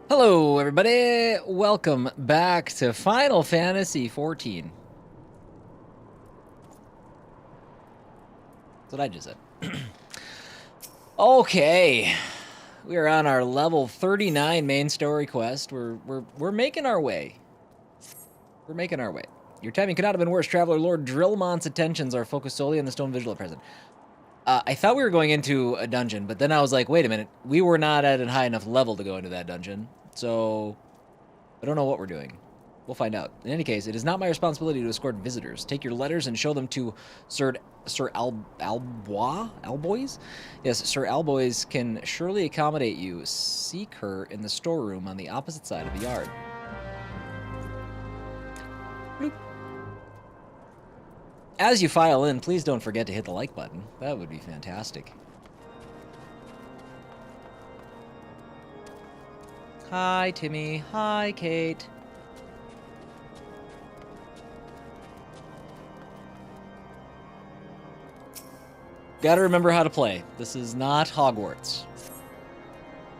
Hello, everybody. Welcome back to Final Fantasy XIV. That's what I just said. Okay, we are on our level 39 main story quest. We're making our way. We're making our way. Your timing could not have been worse, Traveler. Lord Drillmont's attentions are focused solely on the stone vigil at present. I thought we were going into a dungeon, but then I was like, wait a minute. We were not at a high enough level to go into that dungeon, so I don't know what we're doing. We'll find out. In any case, it is not my responsibility to escort visitors. Take your letters and show them to Sir Alboys? Yes, Sir Alboys can surely accommodate you. Seek her in the storeroom on the opposite side of the yard. Bloop. As you file in, please don't forget to hit the like button. That would be fantastic. Hi, Timmy. Hi, Kate. Gotta remember how to play. This is not Hogwarts.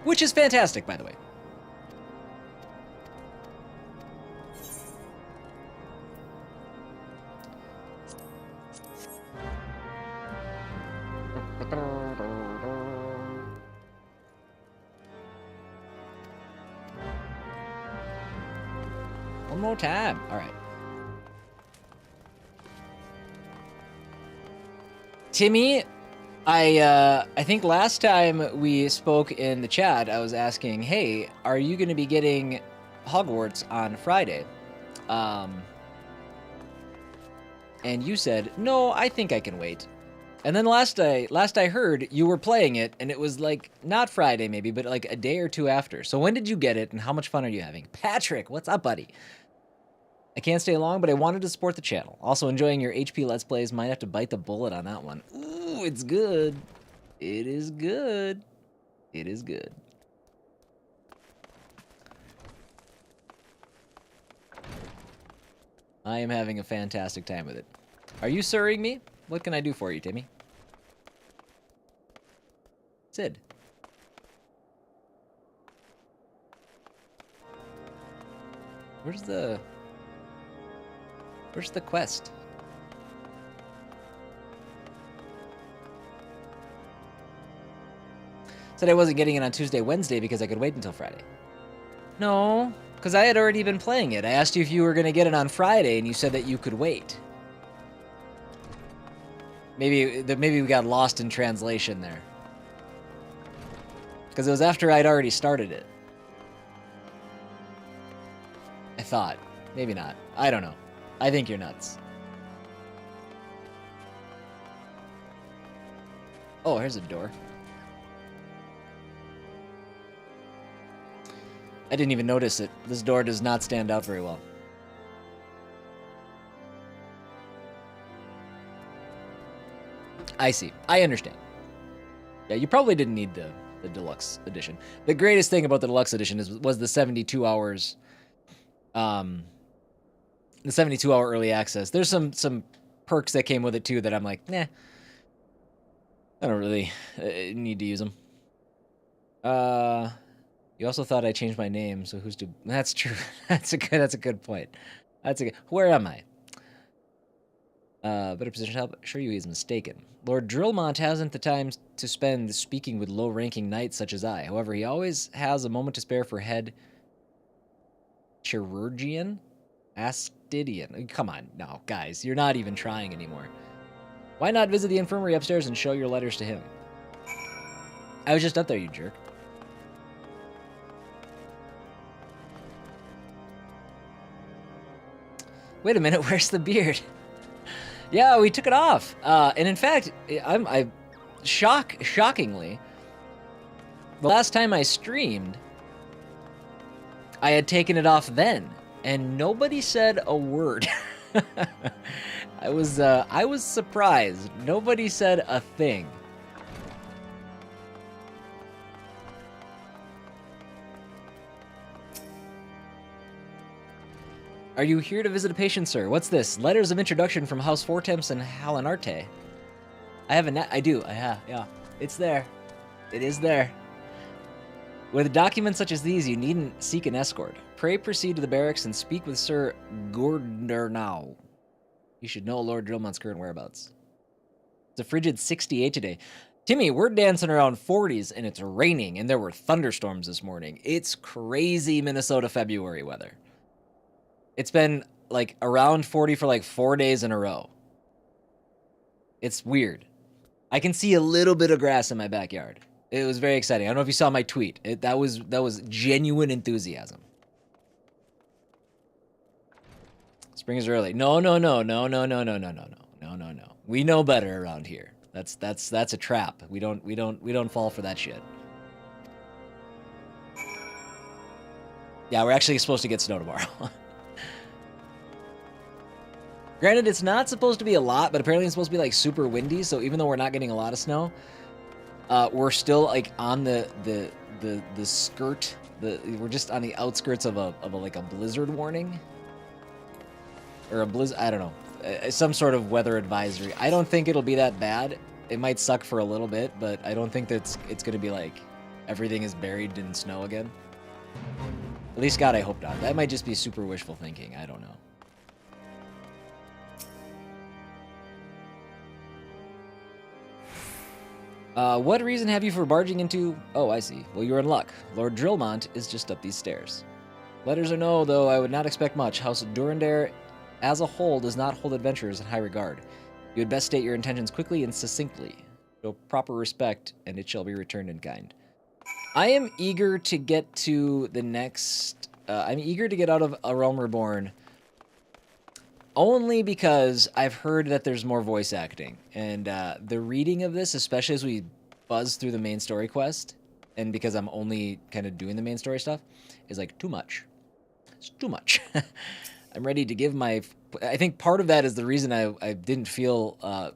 Which is fantastic, by the way. One more time. All right. Timmy, I think last time we spoke in the chat, I was asking, hey, are you going to be getting Hogwarts on Friday? And you said, no, I think I can wait. And then last I heard, you were playing it, and it was like, not Friday maybe, but like a day or two after. So when did you get it, and how much fun are you having? Patrick, what's up, buddy? I can't stay long, but I wanted to support the channel. Also enjoying your HP Let's Plays. Might have to bite the bullet on that one. Ooh, it's good. It is good. It is good. I am having a fantastic time with it. Are you sirring me? What can I do for you, Timmy? Sid. Where's the quest? Said I wasn't getting it on Tuesday, Wednesday because I could wait until Friday. No, because I had already been playing it. I asked you if you were going to get it on Friday, and you said that you could wait. Maybe we got lost in translation there. Because it was after I'd already started it. I thought. Maybe not. I don't know. I think you're nuts. Oh, here's a door. I didn't even notice it. This door does not stand out very well. I see. I understand. Yeah, you probably didn't need the deluxe edition. The greatest thing about the deluxe edition was the 72 hours... the 72-hour early access. There's some perks that came with it, too, that I'm like, nah. I don't really need to use them. You also thought I changed my name, so who's to... That's true. That's a good point. Where am I? Better position to help show you he's mistaken. Lord Drillmont hasn't the time to spend speaking with low-ranking knights such as I. However, he always has a moment to spare for head chirurgeon? Astidian. Come on, no, guys, you're not even trying anymore. Why not visit the infirmary upstairs and show your letters to him? I was just up there, you jerk. Wait a minute, where's the beard? Yeah, we took it off. And in fact, shockingly, the last time I streamed, I had taken it off then, and nobody said a word. I was surprised. Nobody said a thing. Are you here to visit a patient, sir? What's this? Letters of introduction from House Fortemps and Halinarte. I have a I do. Yeah. It's there. It is there. With documents such as these, you needn't seek an escort. Pray proceed to the barracks and speak with Sir Gordernau. You should know Lord Drillmont's current whereabouts. It's a frigid 68 today. Timmy, we're dancing around 40s and it's raining and there were thunderstorms this morning. It's crazy Minnesota February weather. It's been like around 40 for like 4 days in a row. It's weird. I can see a little bit of grass in my backyard. It was very exciting. I don't know if you saw my tweet. That was genuine enthusiasm. Spring is early. No. We know better around here. That's a trap. We don't fall for that shit. Yeah, we're actually supposed to get snow tomorrow. Granted, it's not supposed to be a lot, but apparently it's supposed to be like super windy. So even though we're not getting a lot of snow, we're still like on the skirt. We're just on the outskirts of a like a blizzard warning, or a blizzard. I don't know, some sort of weather advisory. I don't think it'll be that bad. It might suck for a little bit, but I don't think it's gonna be like everything is buried in snow again. At least, God, I hope not. That might just be super wishful thinking. I don't know. What reason have you for barging into... Oh, I see. Well, you're in luck. Lord Drillmont is just up these stairs. Letters or no, though I would not expect much. House Durandare as a whole does not hold adventurers in high regard. You had best state your intentions quickly and succinctly. Show proper respect, and it shall be returned in kind. I am eager to get to the next... I'm eager to get out of A Realm Reborn only because I've heard that there's more voice acting. And the reading of this, especially as we buzz through the main story quest, and because I'm only kind of doing the main story stuff, is like too much. It's too much. I'm ready to give my... I think part of that is the reason I didn't feel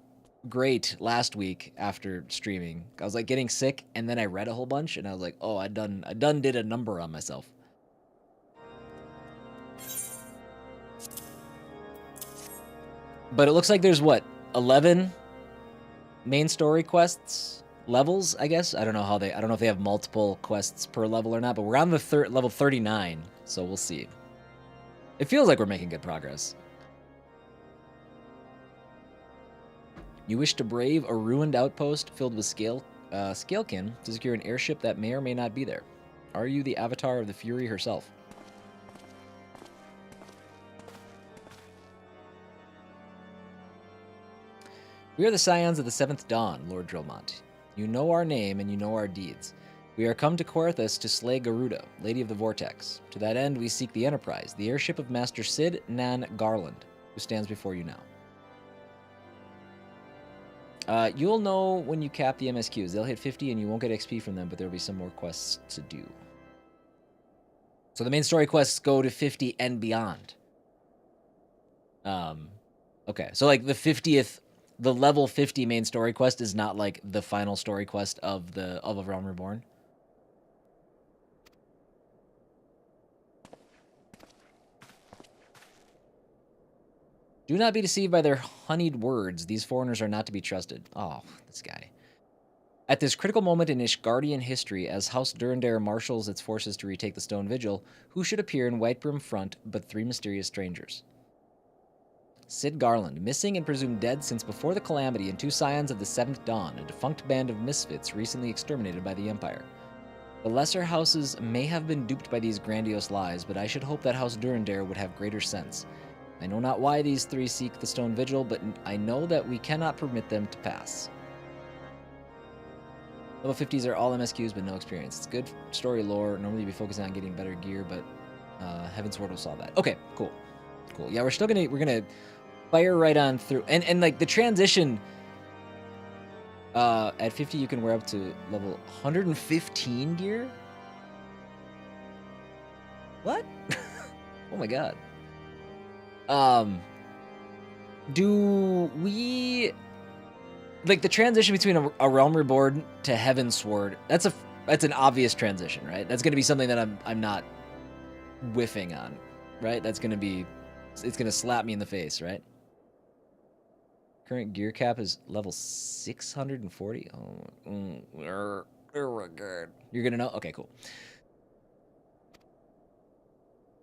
great last week after streaming. I was like getting sick, and then I read a whole bunch, and I was like, oh, I done did a number on myself. But it looks like there's, what, 11 main story quests? Levels, I guess? I don't know how I don't know if they have multiple quests per level or not, but we're on the level 39, so we'll see. It feels like we're making good progress. You wish to brave a ruined outpost filled with scalekin to secure an airship that may or may not be there. Are you the avatar of the Fury herself? We are the scions of the 7th Dawn, Lord Drillmont. You know our name and you know our deeds. We are come to Querthus to slay Garuda, Lady of the Vortex. To that end, we seek the Enterprise, the airship of Master Sid Nan Garland, who stands before you now. You'll know when you cap the MSQs. They'll hit 50 and you won't get XP from them, but there'll be some more quests to do. So the main story quests go to 50 and beyond. Okay, so like the 50th... The level 50 main story quest is not like the final story quest of A Realm Reborn. Do not be deceived by their honeyed words. These foreigners are not to be trusted. Oh, this guy. At this critical moment in Ishgardian history, as House Durandare marshals its forces to retake the Stone Vigil, who should appear in Whitebrim front but 3 mysterious strangers? Sid Garland, missing and presumed dead since before the Calamity, and 2 scions of the 7th Dawn, a defunct band of misfits recently exterminated by the Empire. The lesser houses may have been duped by these grandiose lies, but I should hope that House Durandare would have greater sense. I know not why these 3 seek the Stone Vigil, but I know that we cannot permit them to pass. Level 50s are all MSQs, but no experience. It's good story lore. Normally you'd be focusing on getting better gear, but Heavensward will solve that. Okay, cool. Cool. Yeah, we're gonna fire right on through. And like the transition at 50 you can wear up to level 115 gear? What? Oh my god. Do we like the transition between a Realm Reborn to Heavensward? That's an obvious transition, right? That's going to be something that I'm not whiffing on, right? It's going to slap me in the face, right? Current gear cap is level 640. Oh, we're good. You're gonna know? Okay, cool.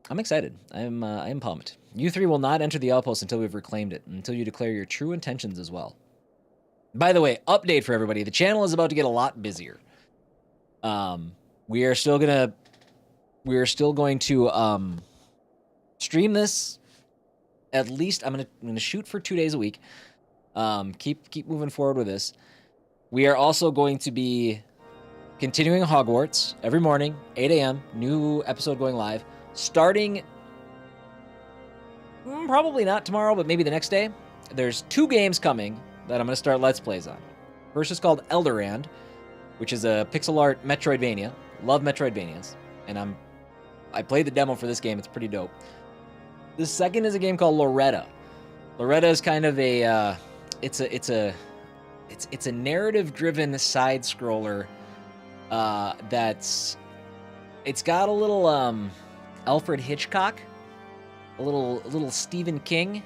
I'm excited. I am pumped. You three will not enter the outpost until we've reclaimed it, until you declare your true intentions as well. By the way, update for everybody. The channel is about to get a lot busier. We are still going to stream this. At least I'm gonna shoot for 2 days a week. Keep moving forward with this. We are also going to be continuing Hogwarts every morning, 8 a.m. New episode going live. Starting probably not tomorrow, but maybe the next day. There's 2 games coming that I'm gonna start Let's Plays on. First is called Elderand, which is a pixel art Metroidvania. Love Metroidvanias, and I played the demo for this game. It's pretty dope. The second is a game called Loretta. Loretta is kind of a it's a narrative-driven side scroller it's got a little Alfred Hitchcock, a little Stephen King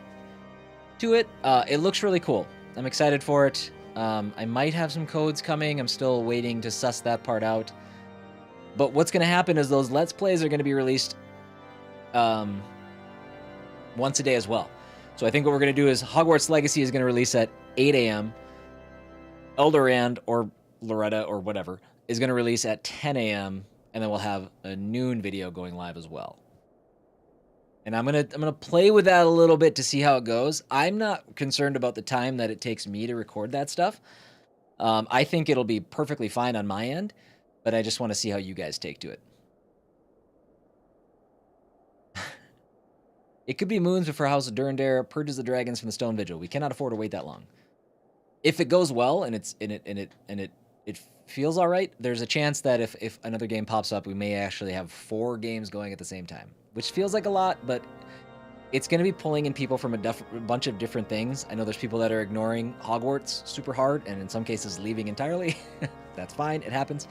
to it. It looks really cool. I'm excited for it. I might have some codes coming. I'm still waiting to suss that part out. But what's going to happen is those Let's Plays are going to be released once a day as well. So I think what we're going to do is Hogwarts Legacy is going to release at 8 a.m. Elderand or Loretta or whatever is going to release at 10 a.m. and then we'll have a noon video going live as well. And I'm gonna play with that a little bit to see how it goes. I'm not concerned about the time that it takes me to record that stuff. I think it'll be perfectly fine on my end, but I just want to see how you guys take to it. It could be moons before House of Durandare purges the dragons from the Stone Vigil. We cannot afford to wait that long. If it goes well and it feels all right, there's a chance that if another game pops up, we may actually have 4 games going at the same time, which feels like a lot, but it's going to be pulling in people from a bunch of different things. I know there's people that are ignoring Hogwarts super hard, and in some cases leaving entirely. That's fine. It happens.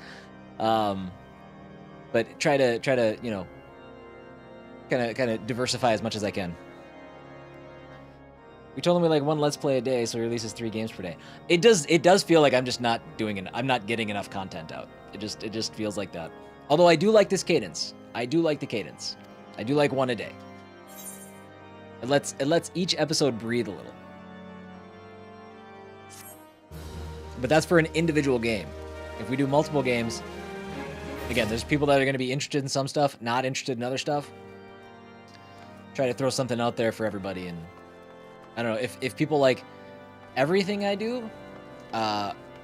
But try to you know, kind of diversify as much as I can. We told him we like 1 Let's Play a day, so he releases 3 games per day. It does feel like I'm just not doing it. I'm not getting enough content out. It just feels like that. Although I do like this cadence. I do like the cadence. I do like 1 a day. It lets each episode breathe a little. But that's for an individual game. If we do multiple games, again, there's people that are going to be interested in some stuff, not interested in other stuff. Try to throw something out there for everybody, and I don't know, if people like everything I do,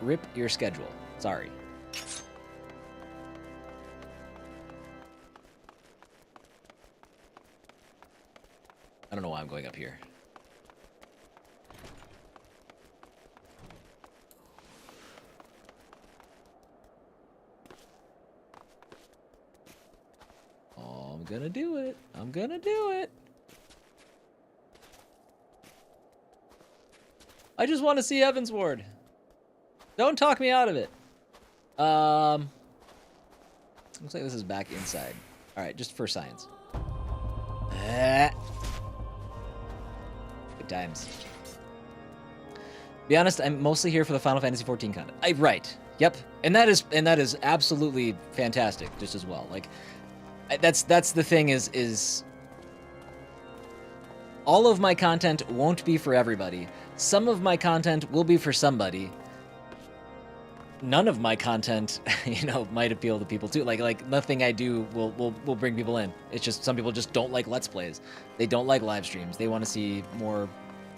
rip your schedule. Sorry. I don't know why I'm going up here. Oh, I'm gonna do it. I'm gonna do it. I just want to see Evansward. Don't talk me out of it. Looks like this is back inside. All right, just for science. Good times. Be honest, I'm mostly here for the Final Fantasy XIV content. Right. Yep. And that is absolutely fantastic, just as well. Like, that's the thing is all of my content won't be for everybody. Some of my content will be for somebody. None of my content, you know, might appeal to people too. Like nothing I do will bring people in. It's just some people just don't like Let's Plays. They don't like live streams. They want to see more,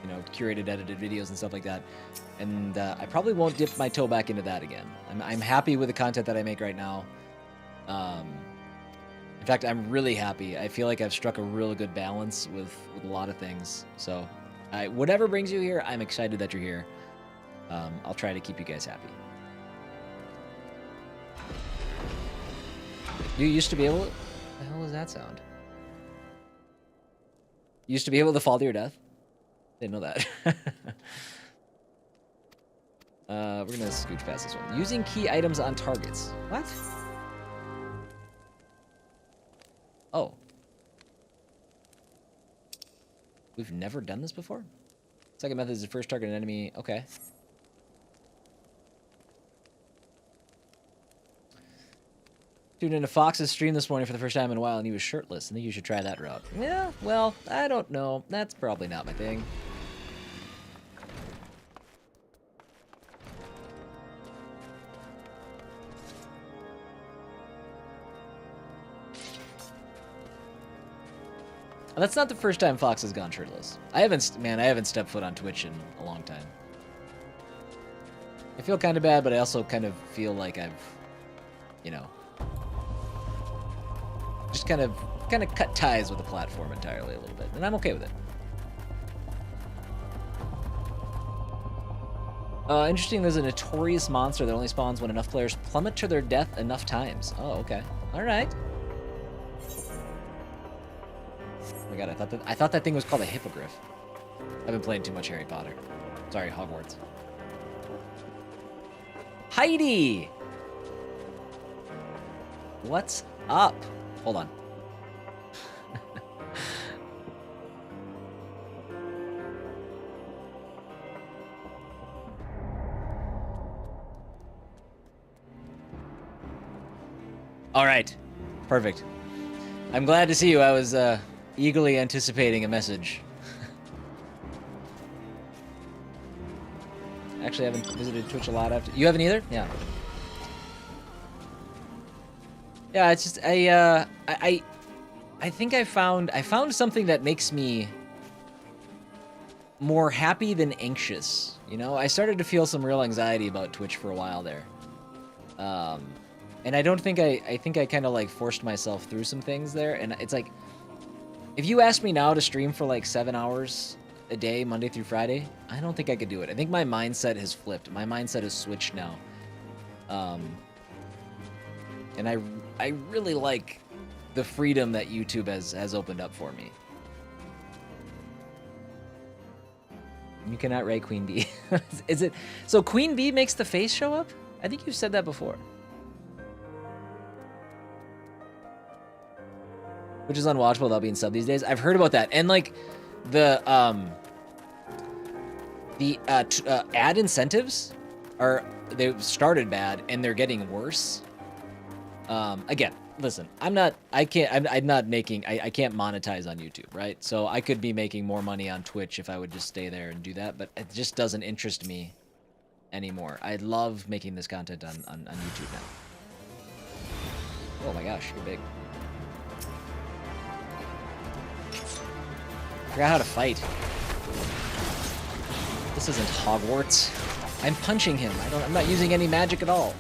you know, curated, edited videos and stuff like that. And I probably won't dip my toe back into that again. I'm happy with the content that I make right now. In fact, I'm really happy. I feel like I've struck a really good balance with a lot of things. So, whatever brings you here, I'm excited that you're here. I'll try to keep you guys happy. You used to be able to... What the hell was that sound? You used to be able to fall to your death? Didn't know that. We're going to scooch past this one. Using key items on targets. What? Oh. We've never done this before? Second method is to first target an enemy. Okay. Tuned into Fox's stream this morning for the first time in a while, and he was shirtless. I think you should try that route. Yeah, well, I don't know. That's probably not my thing. That's not the first time Fox has gone shirtless. I haven't stepped foot on Twitch in a long time. I feel kind of bad, but I also kind of feel like I've, you know, just kind of cut ties with the platform entirely a little bit, and I'm okay with it. Interesting, there's a notorious monster that only spawns when enough players plummet to their death enough times. Oh, okay. All right. Oh my god, I thought that thing was called a hippogriff. I've been playing too much Harry Potter. Sorry, Hogwarts. Heidi! What's up? Hold on. All right. Perfect. I'm glad to see you. I was eagerly anticipating a message. Actually, I haven't visited Twitch a lot after. You haven't either? Yeah. Yeah, it's just I think I found something that makes me more happy than anxious. You know, I started to feel some real anxiety about Twitch for a while there. And I don't think I think I kind of like forced myself through some things there, and it's like, if you ask me now to stream for like 7 hours a day, Monday through Friday, I don't think I could do it. I think my mindset has flipped. My mindset has switched now. And I really like the freedom that YouTube has opened up for me. You cannot rate Queen Bee. Is it so? Queen Bee makes the face show up? I think you've said that before. Which is unwatchable without being subbed these days. I've heard about that, and like the ad incentives they've started bad and they're getting worse. Again, listen, I can't monetize on YouTube, right? So I could be making more money on Twitch if I would just stay there and do that, but it just doesn't interest me anymore. I love making this content on YouTube now. Oh my gosh, you're big. Forgot how to fight. This isn't Hogwarts. I'm punching him. I'm not using any magic at all.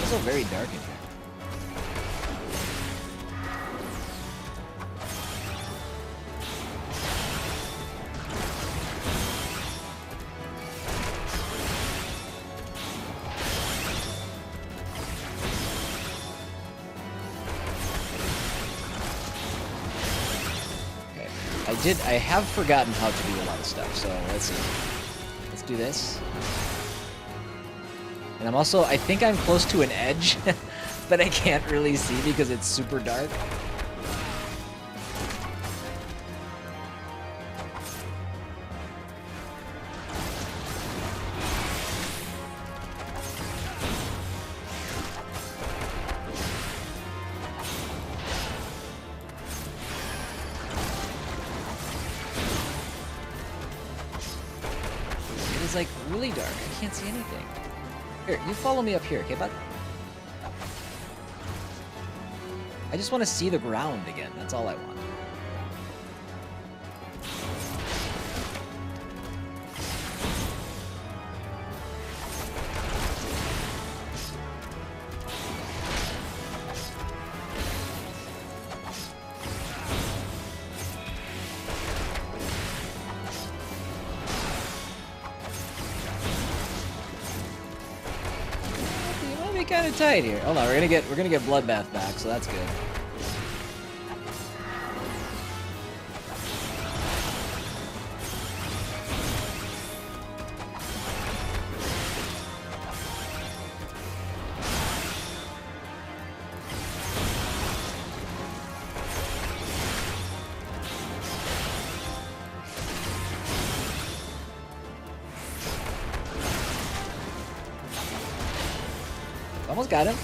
It's so very dark in here. I have forgotten how to do a lot of stuff, so let's see. Let's do this. And I think I'm close to an edge, but I can't really see because it's super dark. Like really dark. I can't see anything. Here, you follow me up here, okay, bud? I just want to see the ground again. That's all I want. Kind of tight here. Hold on, we're gonna get Bloodbath back, so that's good. Almost got him.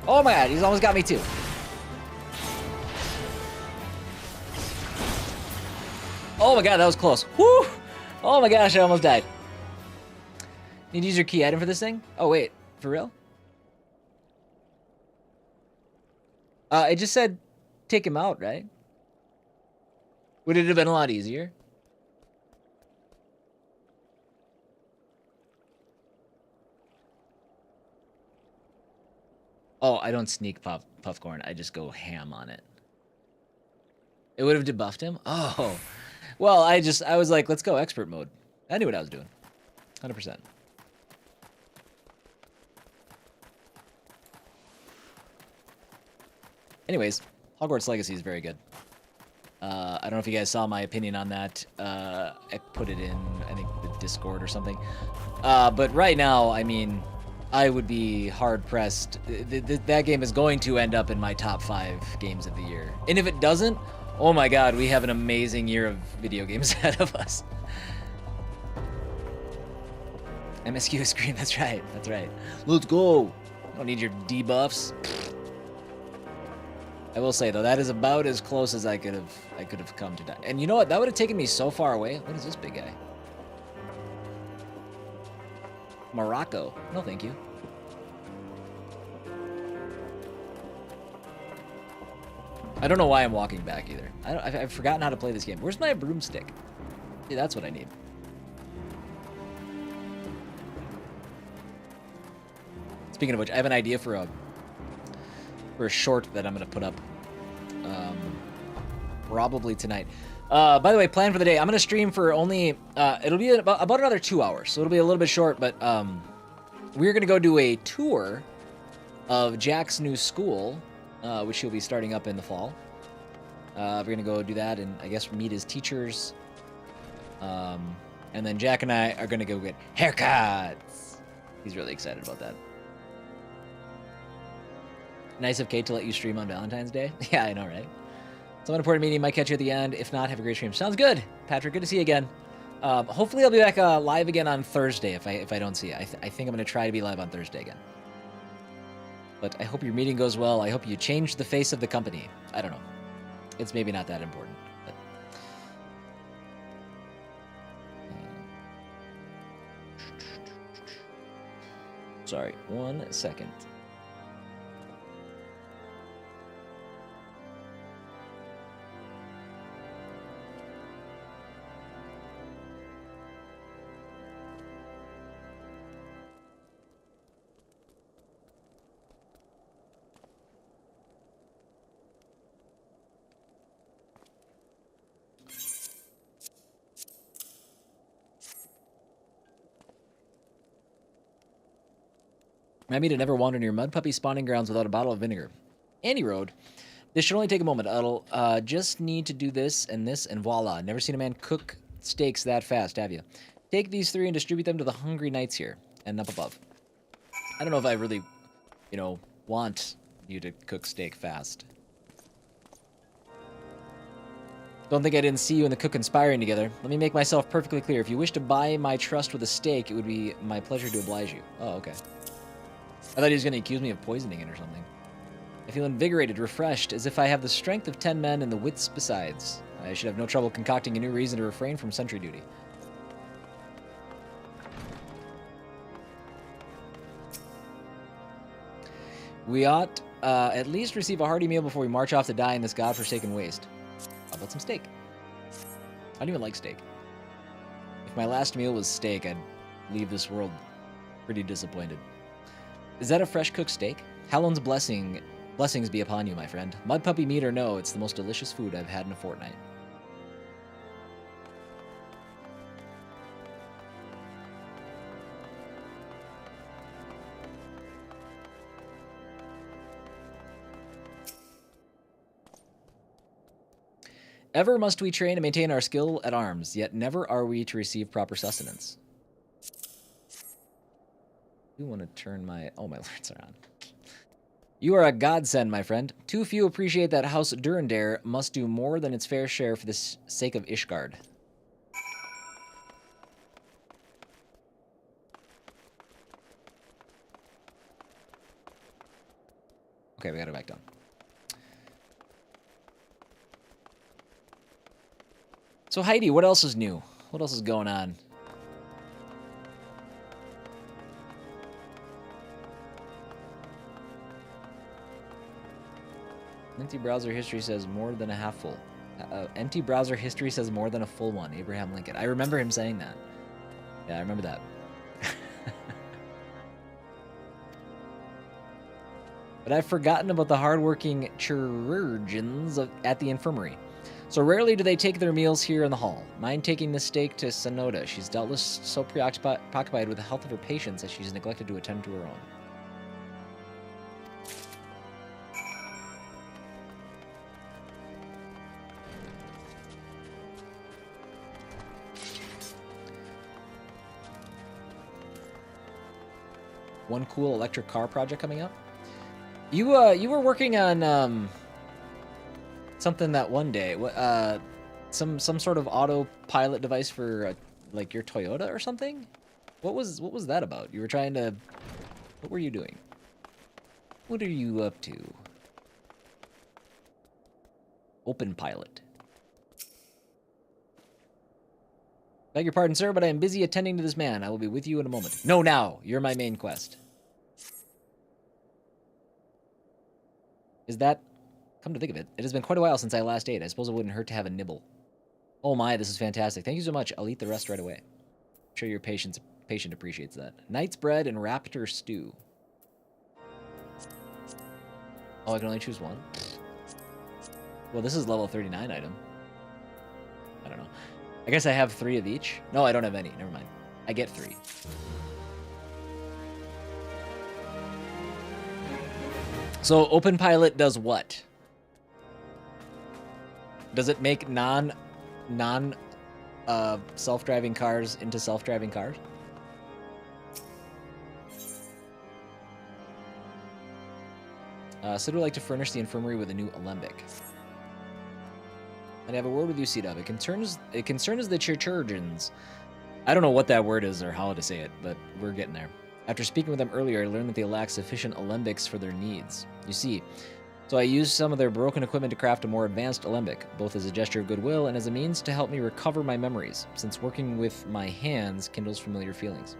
Oh my god, he's almost got me too. Oh my god, that was close. Woo! Oh my gosh, I almost died. Need to use your key item for this thing? Oh wait, for real? It just said take him out, right? Would it have been a lot easier? Oh, I don't sneak Puffcorn. I just go ham on it. It would have debuffed him? Oh. Well, I was like, let's go expert mode. I knew what I was doing. 100%. Anyways, Hogwarts Legacy is very good. I don't know if you guys saw my opinion on that. I put it in, I think, the Discord or something. But right now, I mean, I would be hard-pressed. That game is going to end up in my top 5 games of the year. And if it doesn't, oh my god, we have an amazing year of video games ahead of us. MSQ screen, that's right, that's right. Let's go! Don't need your debuffs. I will say though, that is about as close as I could have come to die. And you know what? That would have taken me so far away. What is this big guy? Morocco. No, thank you. I don't know why I'm walking back either. I've forgotten how to play this game. Where's my broomstick? See, that's what I need. Speaking of which, I have an idea for a short that I'm gonna put up probably tonight. By the way, plan for the day. I'm gonna stream for only it'll be about another 2 hours, so it'll be a little bit short. But we're gonna go do a tour of Jack's new school, which he'll be starting up in the fall. We're gonna go do that and I guess meet his teachers. And then Jack and I are gonna go get haircuts. He's really excited about that. Nice of Kate to let you stream on Valentine's Day. Yeah, I know, right? Some important meeting might catch you at the end. If not, have a great stream. Sounds good, Patrick. Good to see you again. Hopefully, I'll be back live again on Thursday. If I don't see you, I think I'm gonna try to be live on Thursday again. But I hope your meeting goes well. I hope you change the face of the company. I don't know. It's maybe not that important. But... Sorry, 1 second. Remind me to never wander near mud puppy spawning grounds without a bottle of vinegar. Andy Road. This should only take a moment. I'll just need to do this, and voila. Never seen a man cook steaks that fast, have you? Take these 3 and distribute them to the hungry knights here and up above. I don't know if I really, want you to cook steak fast. Don't think I didn't see you and the cook conspiring together. Let me make myself perfectly clear. If you wish to buy my trust with a steak, it would be my pleasure to oblige you. Oh, okay. I thought he was going to accuse me of poisoning it or something. I feel invigorated, refreshed, as if I have the strength of 10 men and the wits besides. I should have no trouble concocting a new reason to refrain from sentry duty. We ought at least receive a hearty meal before we march off to die in this godforsaken waste. How about some steak? I don't even like steak. If my last meal was steak, I'd leave this world pretty disappointed. Is that a fresh cooked steak? Hallown's blessings be upon you, my friend. Mud puppy meat or no, it's the most delicious food I've had in a fortnight. Ever must we train and maintain our skill at arms, yet never are we to receive proper sustenance. I want to turn my... Oh, my alerts are on. You are a godsend, my friend. Too few appreciate that House Durandare must do more than its fair share for the sake of Ishgard. Okay, we got it back down. So Heidi, what else is new? What else is going on? Empty browser history says more than a half full. Empty browser history says more than a full one. Abraham Lincoln. I remember him saying that. Yeah, I remember that. But I've forgotten about the hardworking chirurgeons at the infirmary. So rarely do they take their meals here in the hall. Mind taking this steak to Sonoda. She's doubtless so preoccupied with the health of her patients that she's neglected to attend to her own. One cool electric car project coming up. You were working on something that one day. Some sort of autopilot device for like your Toyota or something. What was that about? You were trying to. What were you doing? What are you up to? Open pilot. Beg your pardon, sir, but I am busy attending to this man. I will be with you in a moment. No, now. You're my main quest. Is that... Come to think of it, it has been quite a while since I last ate. I suppose it wouldn't hurt to have a nibble. Oh my, this is fantastic. Thank you so much. I'll eat the rest right away. I'm sure your patient appreciates that. Knight's bread and raptor stew. Oh, I can only choose one? Well, this is level 39 item. I don't know. I guess I have 3 of each. No, I don't have any. Never mind. I get 3. So, Open Pilot does what? Does it make non self-driving cars into self-driving cars? Sid would like to furnish the infirmary with a new alembic. And I have a word with you, C-Dub. It concerns the chirurgeons. I don't know what that word is or how to say it, but we're getting there. After speaking with them earlier, I learned that they lack sufficient alembics for their needs. You see, so I used some of their broken equipment to craft a more advanced alembic, both as a gesture of goodwill and as a means to help me recover my memories, since working with my hands kindles familiar feelings.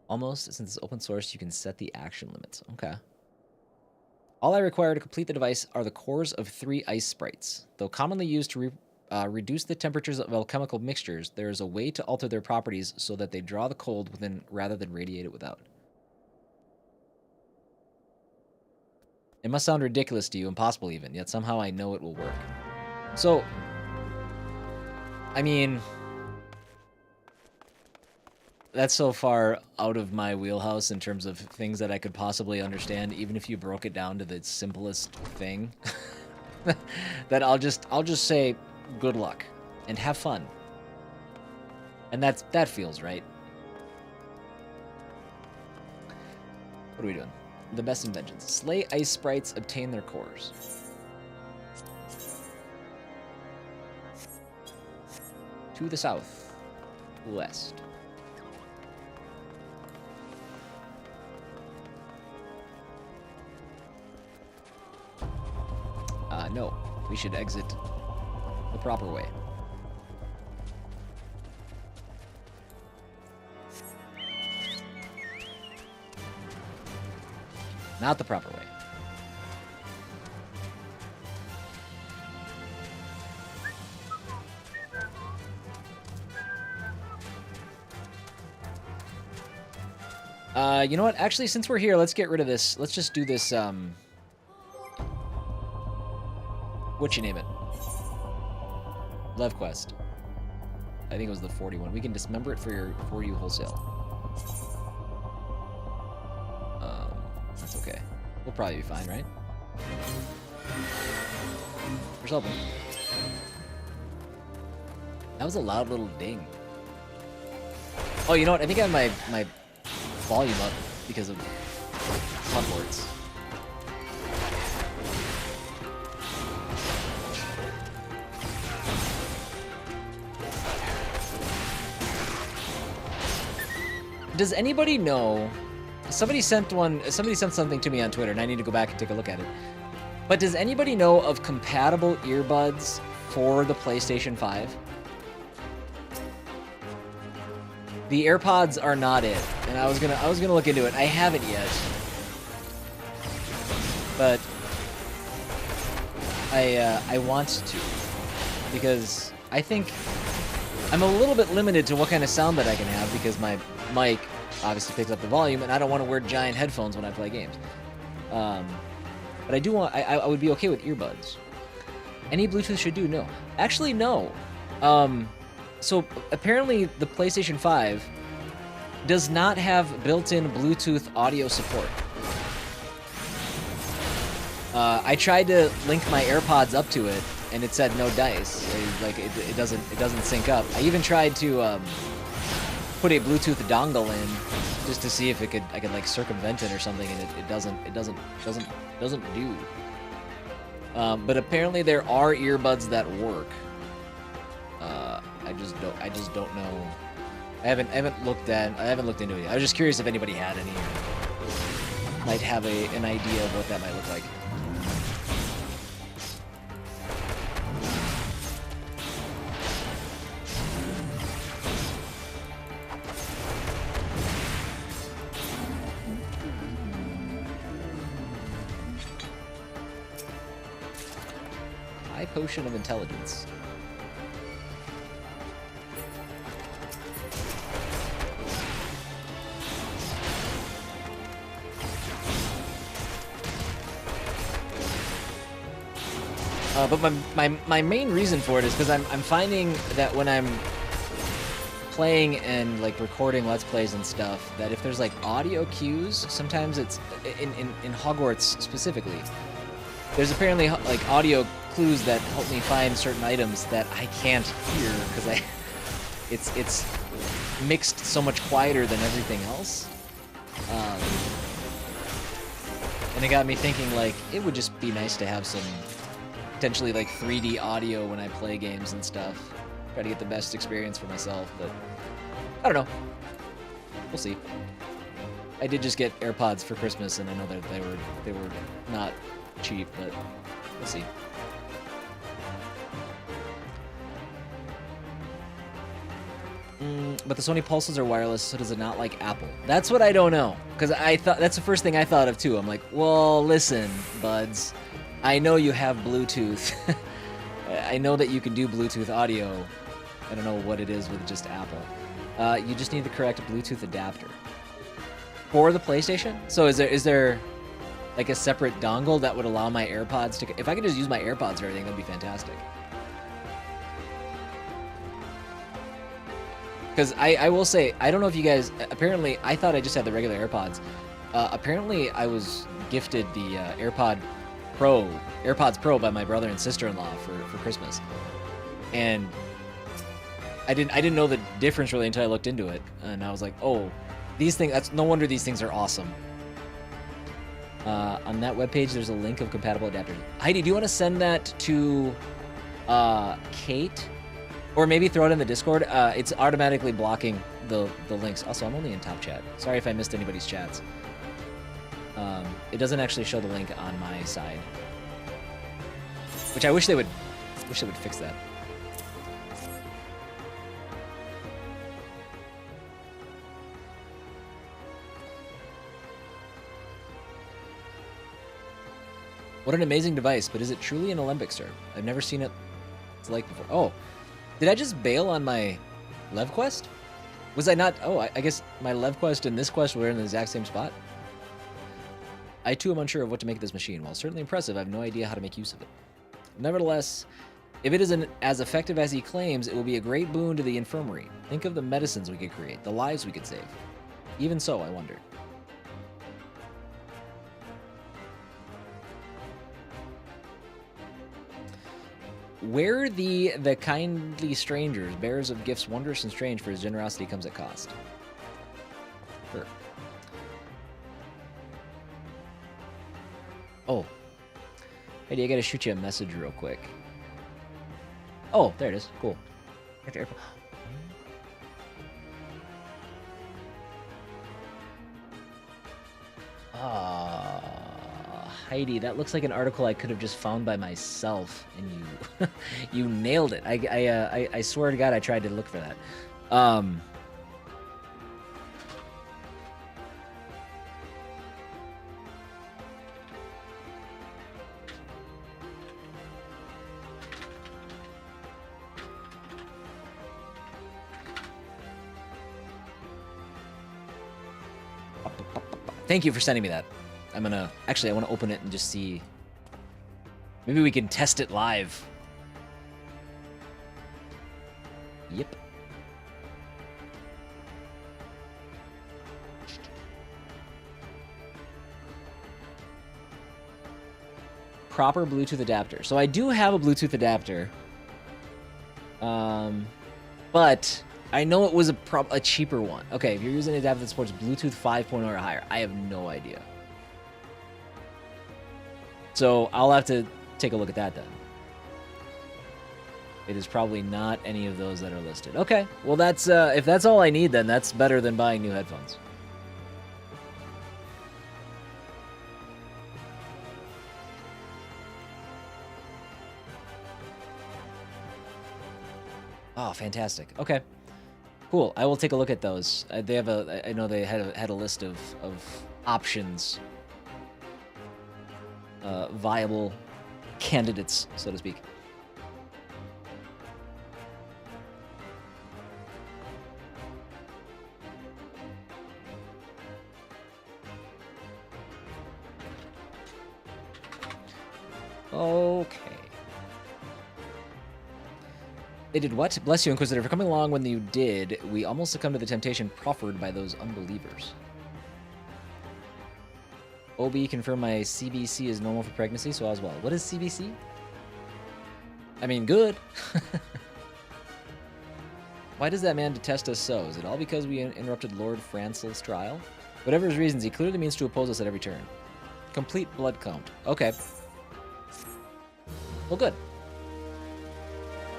Almost, since it's open source, you can set the action limits. Okay. All I require to complete the device are the cores of 3 ice sprites. Though commonly used to reduce the temperatures of alchemical mixtures, there is a way to alter their properties so that they draw the cold within rather than radiate it without. It must sound ridiculous to you, impossible even, yet somehow I know it will work. So, I mean, that's so far out of my wheelhouse in terms of things that I could possibly understand, even if you broke it down to the simplest thing, that I'll just say good luck and have fun. And that feels right. What are we doing? The best inventions. Slay ice sprites, obtain their cores. To the south. West. No. We should exit the proper way. Not the proper way. You know what? Actually, since we're here, let's get rid of this. Let's just do this, what you name it? Lev Quest. I think it was the 41. We can dismember it for you wholesale. That's okay. We'll probably be fine, right? Where's helping? That was a loud little ding. Oh, you know what? I think I have my volume up because of Hogwarts. Does anybody know Somebody sent something to me on Twitter, and I need to go back and take a look at it. But does anybody know of compatible earbuds for the PlayStation 5? The AirPods are not it, and I was gonna look into it. I haven't yet, but I want to, because I think I'm a little bit limited to what kind of sound that I can have, because my mic obviously picks up the volume, and I don't want to wear giant headphones when I play games. But I do want. I would be okay with earbuds. Any Bluetooth should do? No, actually no. So apparently the PlayStation 5 does not have built-in Bluetooth audio support. I tried to link my AirPods up to it, and it said no dice. It doesn't sync up. I even tried to put a Bluetooth dongle in just to see if I could like circumvent it or something, and it doesn't do. But apparently there are earbuds that work. I just don't know. I haven't looked into it yet. I was just curious if anybody had any, might have an idea of what that might look like. High potion of intelligence. But my main reason for it is because I'm finding that when I'm playing and like recording Let's Plays and stuff, that if there's like audio cues, sometimes it's in Hogwarts specifically, there's apparently like audio clues that help me find certain items that I can't hear because it's mixed so much quieter than everything else. And it got me thinking, like, it would just be nice to have some potentially like 3D audio when I play games and stuff. Try to get the best experience for myself, but I don't know. We'll see. I did just get AirPods for Christmas, and I know that they were not cheap, but we'll see. But the Sony Pulses are wireless, so does it not like Apple? That's what I don't know, because I thought that's the first thing I thought of too. I'm like, well, listen, buds, I know you have Bluetooth. I know that you can do Bluetooth audio. I don't know what it is with just Apple. You just need the correct Bluetooth adapter for the PlayStation. So is there like a separate dongle that would allow my AirPods to? If I could just use my AirPods or everything, that'd be fantastic. Because I will say, I don't know if you guys, apparently, I thought I just had the regular AirPods. Apparently, I was gifted the AirPods Pro by my brother and sister-in-law for Christmas. And I didn't know the difference really until I looked into it. And I was like, oh, these things, no wonder these things are awesome. On that webpage, there's a link of compatible adapters. Heidi, do you want to send that to Kate? Or maybe throw it in the Discord. It's automatically blocking the links. Also, I'm only in top chat. Sorry if I missed anybody's chats. It doesn't actually show the link on my side, which I wish they would fix that. What an amazing device, but is it truly an Olympic I've never seen it like before. Oh. Did I just bail on my Lev quest? Was I not? Oh, I guess my Lev quest and this quest were in the exact same spot. I too am unsure of what to make of this machine. While certainly impressive, I have no idea how to make use of it. Nevertheless, if it isn't as effective as he claims, it will be a great boon to the infirmary. Think of the medicines we could create, the lives we could save. Even so, I wonder. Where the kindly strangers, bearers of gifts wondrous and strange, for his generosity comes at cost. Sure. Oh. Hey, I gotta shoot you a message real quick. Oh, there it is. Cool. Heidi, that looks like an article I could have just found by myself, and you you nailed it. I swear to God, I tried to look for that. Thank you for sending me that. I'm gonna... Actually, I want to open it and just see... Maybe we can test it live. Yep. Proper Bluetooth adapter. So I do have a Bluetooth adapter. But... I know it was a cheaper one. Okay, if you're using an adapter that supports Bluetooth 5.0 or higher, I have no idea. So I'll have to take a look at that then. It is probably not any of those that are listed. Okay, well that's if that's all I need, then that's better than buying new headphones. Oh, fantastic. Okay. Cool. I will take a look at those. They have a. I know they had a list of options, viable candidates, so to speak. Okay. They did what? Bless you, Inquisitor, for coming along when you did. We almost succumbed to the temptation proffered by those unbelievers. OB confirmed my CBC is normal for pregnancy, so as well. What is CBC? I mean, good. Why does that man detest us so? Is it all because we interrupted Lord Francel's trial? Whatever his reasons, he clearly means to oppose us at every turn. Complete blood count. Okay. Well, good.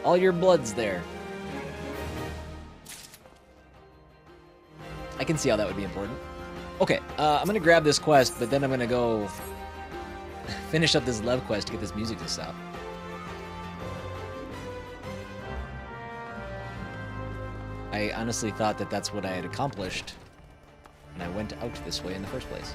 All your blood's there. I can see how that would be important. Okay, I'm gonna grab this quest, but then I'm gonna go finish up this Lev quest to get this music to stop. I honestly thought that that's what I had accomplished, and I went out this way in the first place.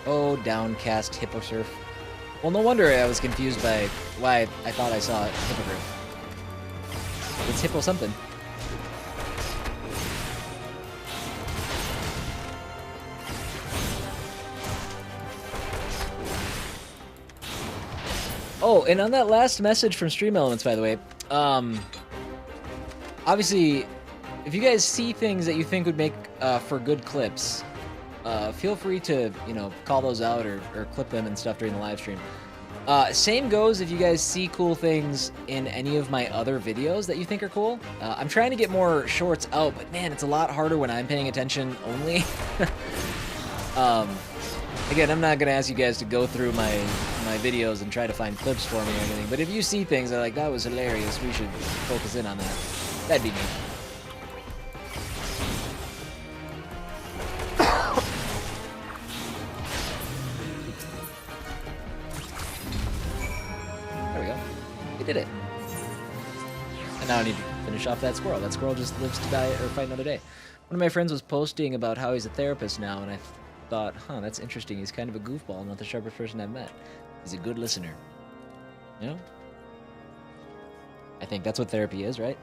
Oh, downcast hipposurf. Well, no wonder I was confused by why I thought I saw hippogriff. It's hippo something. Oh, and on that last message from Stream Elements, by the way, obviously, if you guys see things that you think would make for good clips, feel free to, you know, call those out or clip them and stuff during the live stream. Same goes if you guys see cool things in any of my other videos that you think are cool. I'm trying to get more shorts out, but man, it's a lot harder when I'm paying attention only. Again, I'm not going to ask you guys to go through my videos and try to find clips for me or anything, but if you see things that are like, that was hilarious, we should focus in on that. That'd be me. Did it. And now I need to finish off that squirrel. That squirrel just lives to die or fight another day. One of my friends was posting about how he's a therapist now, and I thought, huh, that's interesting. He's kind of a goofball, not the sharpest person I've met. He's a good listener. You know? I think that's what therapy is, right?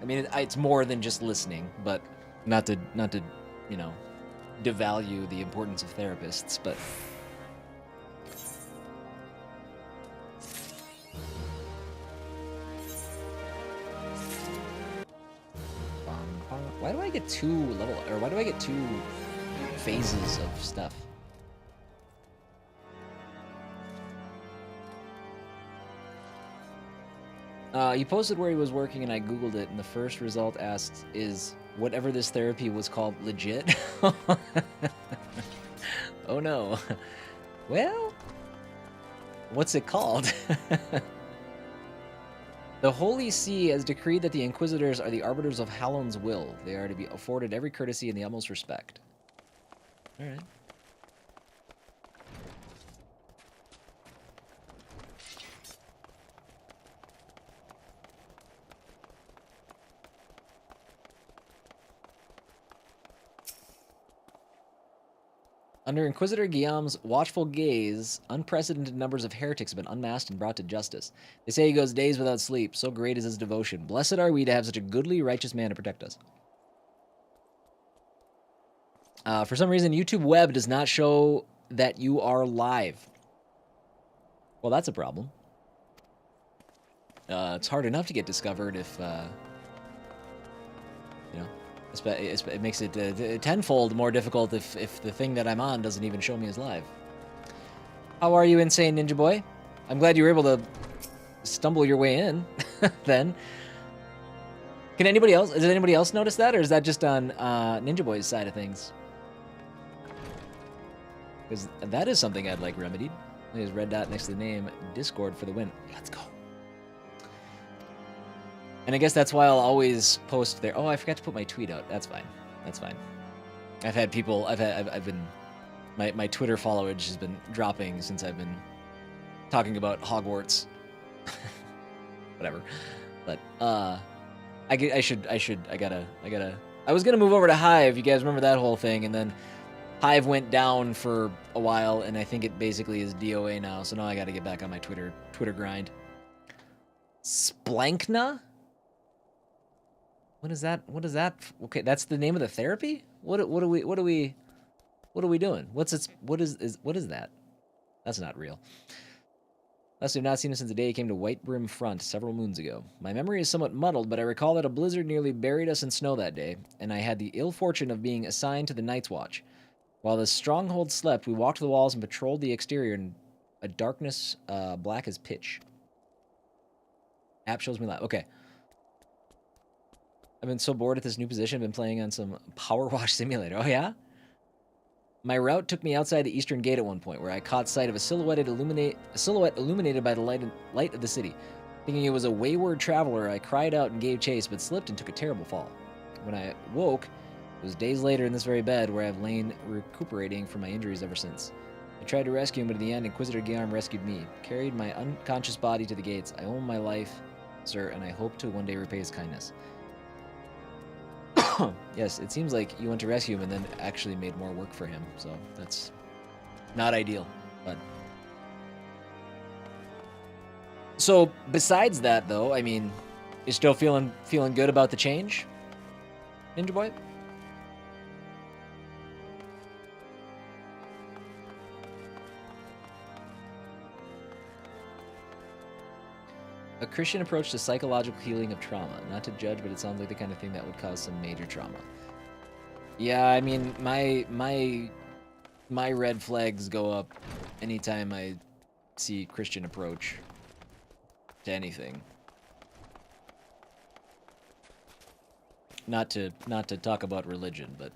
I mean, it's more than just listening, but not to, you know, devalue the importance of therapists, but... Why do I get why do I get two phases of stuff? He posted where he was working, and I googled it, and the first result asks, is whatever this therapy was called legit? Oh no. Well, what's it called? The Holy See has decreed that the Inquisitors are the arbiters of Hallown's will. They are to be afforded every courtesy and the utmost respect. Alright. Under Inquisitor Guillaume's watchful gaze, unprecedented numbers of heretics have been unmasked and brought to justice. They say he goes days without sleep, so great is his devotion. Blessed are we to have such a goodly, righteous man to protect us. For some reason, YouTube Web does not show that you are live. Well, that's a problem. It's hard enough to get discovered if, you know, it makes it tenfold more difficult if the thing that I'm on doesn't even show me as live. How are you, Insane Ninja Boy? I'm glad you were able to stumble your way in, then. Does anybody else notice that, or is that just on Ninja Boy's side of things? Because that is something I'd like remedied. There's red dot next to the name, Discord for the win. Let's go. And I guess that's why I'll always post there. Oh, I forgot to put my tweet out. That's fine. That's fine. I've had people. I've been. My Twitter followage has been dropping since I've been talking about Hogwarts. Whatever. But I was gonna move over to Hive. You guys remember that whole thing? And then Hive went down for a while, and I think it basically is DOA now. So now I got to get back on my Twitter grind. Splankna. What is that? What is that? Okay, that's the name of the therapy? What are we doing? What is that? That's not real. Last we've not seen him since the day he came to White Brim Front several moons ago. My memory is somewhat muddled, but I recall that a blizzard nearly buried us in snow that day, and I had the ill fortune of being assigned to the Night's Watch. While the stronghold slept, we walked the walls and patrolled the exterior in a darkness black as pitch. App shows me live. Okay. I've been so bored at this new position. I've been playing on some Power Wash Simulator. Oh, yeah? My route took me outside the eastern gate at one point, where I caught sight of a silhouette illuminated by the light of the city. Thinking it was a wayward traveler, I cried out and gave chase, but slipped and took a terrible fall. When I woke, it was days later in this very bed, where I've lain recuperating from my injuries ever since. I tried to rescue him, but in the end, Inquisitor Guillaume rescued me, carried my unconscious body to the gates. I owe him my life, sir, and I hope to one day repay his kindness. Yes, it seems like you went to rescue him and then actually made more work for him, so that's not ideal, but... So, besides that, though, I mean, you're still feeling good about the change, Ninja Boy? A Christian approach to psychological healing of trauma. Not to judge, but it sounds like the kind of thing that would cause some major trauma. Yeah, I mean, my red flags go up anytime I see Christian approach to anything. Not to talk about religion, but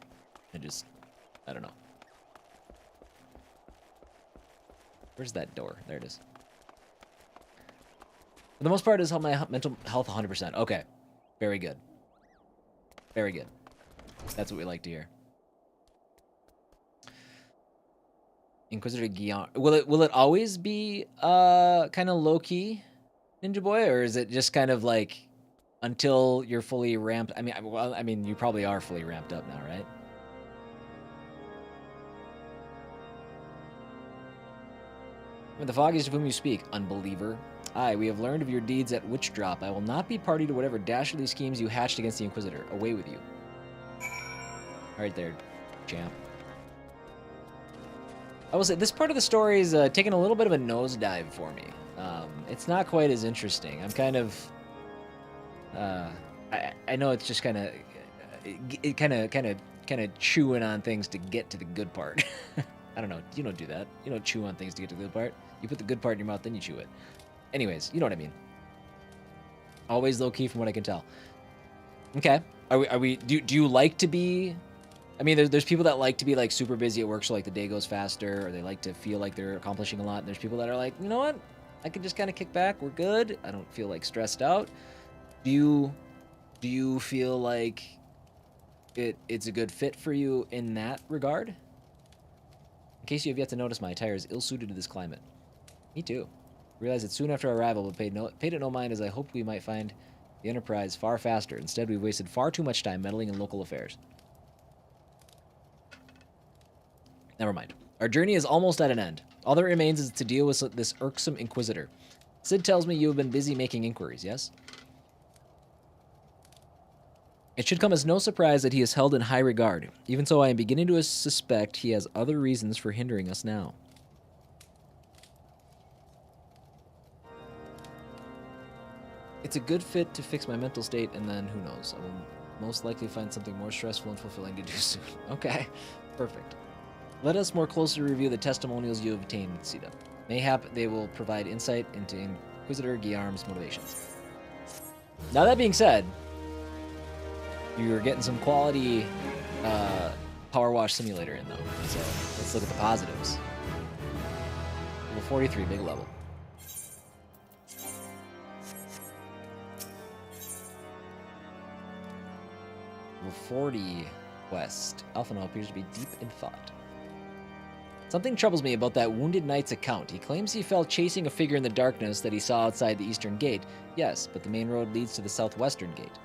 I don't know. Where's that door? There it is. For the most part, it's helped my mental health 100%. Okay. Very good. Very good. That's what we like to hear. Inquisitor Guillaume. Will it always be kind of low-key, Ninja Boy? Or is it just kind of like until you're fully ramped? I mean, you probably are fully ramped up now, right? When the foggiest of whom you speak, unbeliever. Aye, we have learned of your deeds at Witch Drop. I will not be party to whatever dastardly schemes you hatched against the Inquisitor. Away with you. Alright there, champ. I will say, this part of the story is taking a little bit of a nosedive for me. It's not quite as interesting. I'm kind of... I know it's just kind of chewing on things to get to the good part. I don't know. You don't do that. You don't chew on things to get to the good part. You put the good part in your mouth, then you chew it. Anyways, you know what I mean. Always low key from what I can tell. Okay. Are we do you like to be, I mean, there's people that like to be like super busy at work so like the day goes faster, or they like to feel like they're accomplishing a lot. And there's people that are like, you know what? I can just kind of kick back. We're good. I don't feel like stressed out. Do you feel like it's a good fit for you in that regard? In case you have yet to notice, my attire is ill-suited to this climate. Me too. Realized it soon after our arrival, but paid it no mind as I hoped we might find the Enterprise far faster. Instead, we wasted far too much time meddling in local affairs. Never mind. Our journey is almost at an end. All that remains is to deal with this irksome Inquisitor. Sid tells me you have been busy making inquiries, yes? It should come as no surprise that he is held in high regard. Even so, I am beginning to suspect he has other reasons for hindering us now. It's a good fit to fix my mental state, and then who knows? I will most likely find something more stressful and fulfilling to do soon. Okay, perfect. Let us more closely review the testimonials you have obtained with CETA. Mayhap they will provide insight into Inquisitor Guillarm's motivations. Now that being said, you're getting some quality Power Wash Simulator in, though. So let's look at the positives. Level 43, big level. Level 40, West. Alpha now appears to be deep in thought. Something troubles me about that Wounded Knight's account. He claims he fell chasing a figure in the darkness that he saw outside the eastern gate. Yes, but the main road leads to the southwestern gate.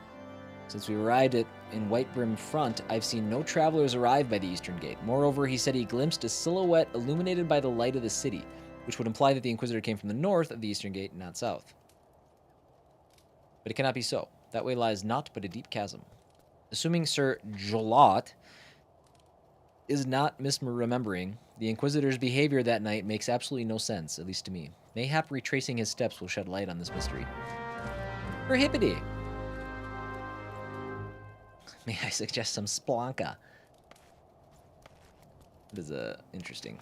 Since we arrived in White Brim Front, I've seen no travelers arrive by the eastern gate. Moreover, he said he glimpsed a silhouette illuminated by the light of the city, which would imply that the Inquisitor came from the north of the eastern gate, not south. But it cannot be so. That way lies naught but a deep chasm. Assuming Sir Jolot is not misremembering, the Inquisitor's behavior that night makes absolutely no sense, at least to me. Mayhap retracing his steps will shed light on this mystery. For Hippity! May I suggest some Spelunka? That is interesting.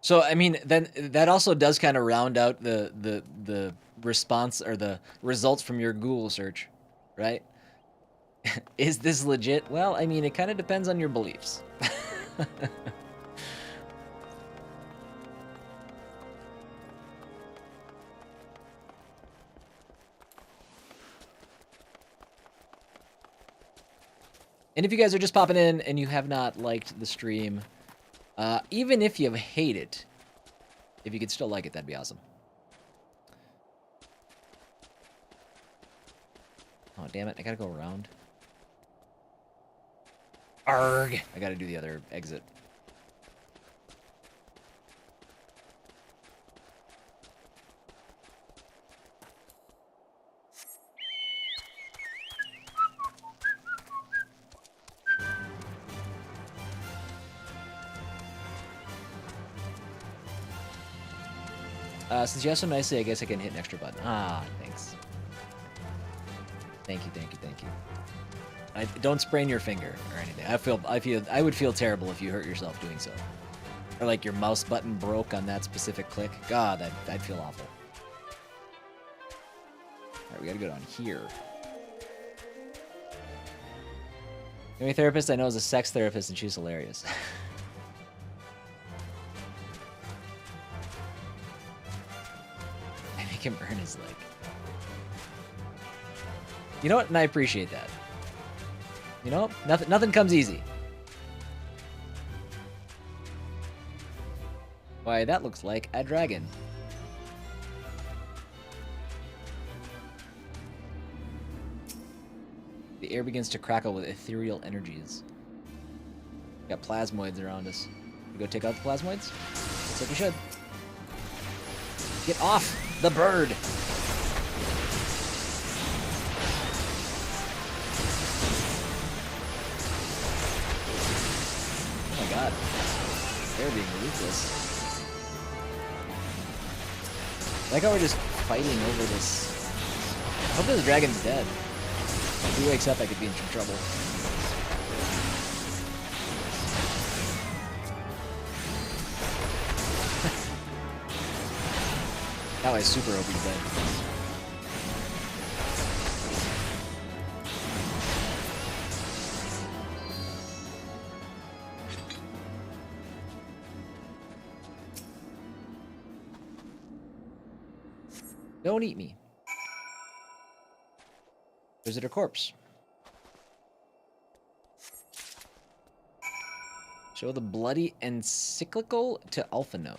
So, I mean, then that also does kind of round out the response or the results from your Google search, right? Is this legit? Well, I mean, it kind of depends on your beliefs. And if you guys are just popping in and you have not liked the stream, even if you hate it, if you could still like it, that'd be awesome. Oh, damn it. I gotta go around. Arrgh! I gotta do the other exit. Since you asked so nicely, I guess I can hit an extra button. Ah, thanks. Thank you, thank you, thank you. Don't sprain your finger or anything. I would feel terrible if you hurt yourself doing so. Or like your mouse button broke on that specific click. God, I'd feel awful. Alright, we gotta go down here. The only therapist I know is a sex therapist, and she's hilarious. Him earn his leg. You know what? And I appreciate that. You know, nothing comes easy. Why, that looks like a dragon. The air begins to crackle with ethereal energies. We got plasmoids around us. We go take out the plasmoids? Looks like we should. Get off the bird! Oh my god. They're being ruthless. I like how we're just fighting over this. I hope this dragon's dead. If he wakes up, I could be in some trouble. Now I super hope he's dead. Don't eat me. Visitor corpse. Show the bloody encyclical to Alphino.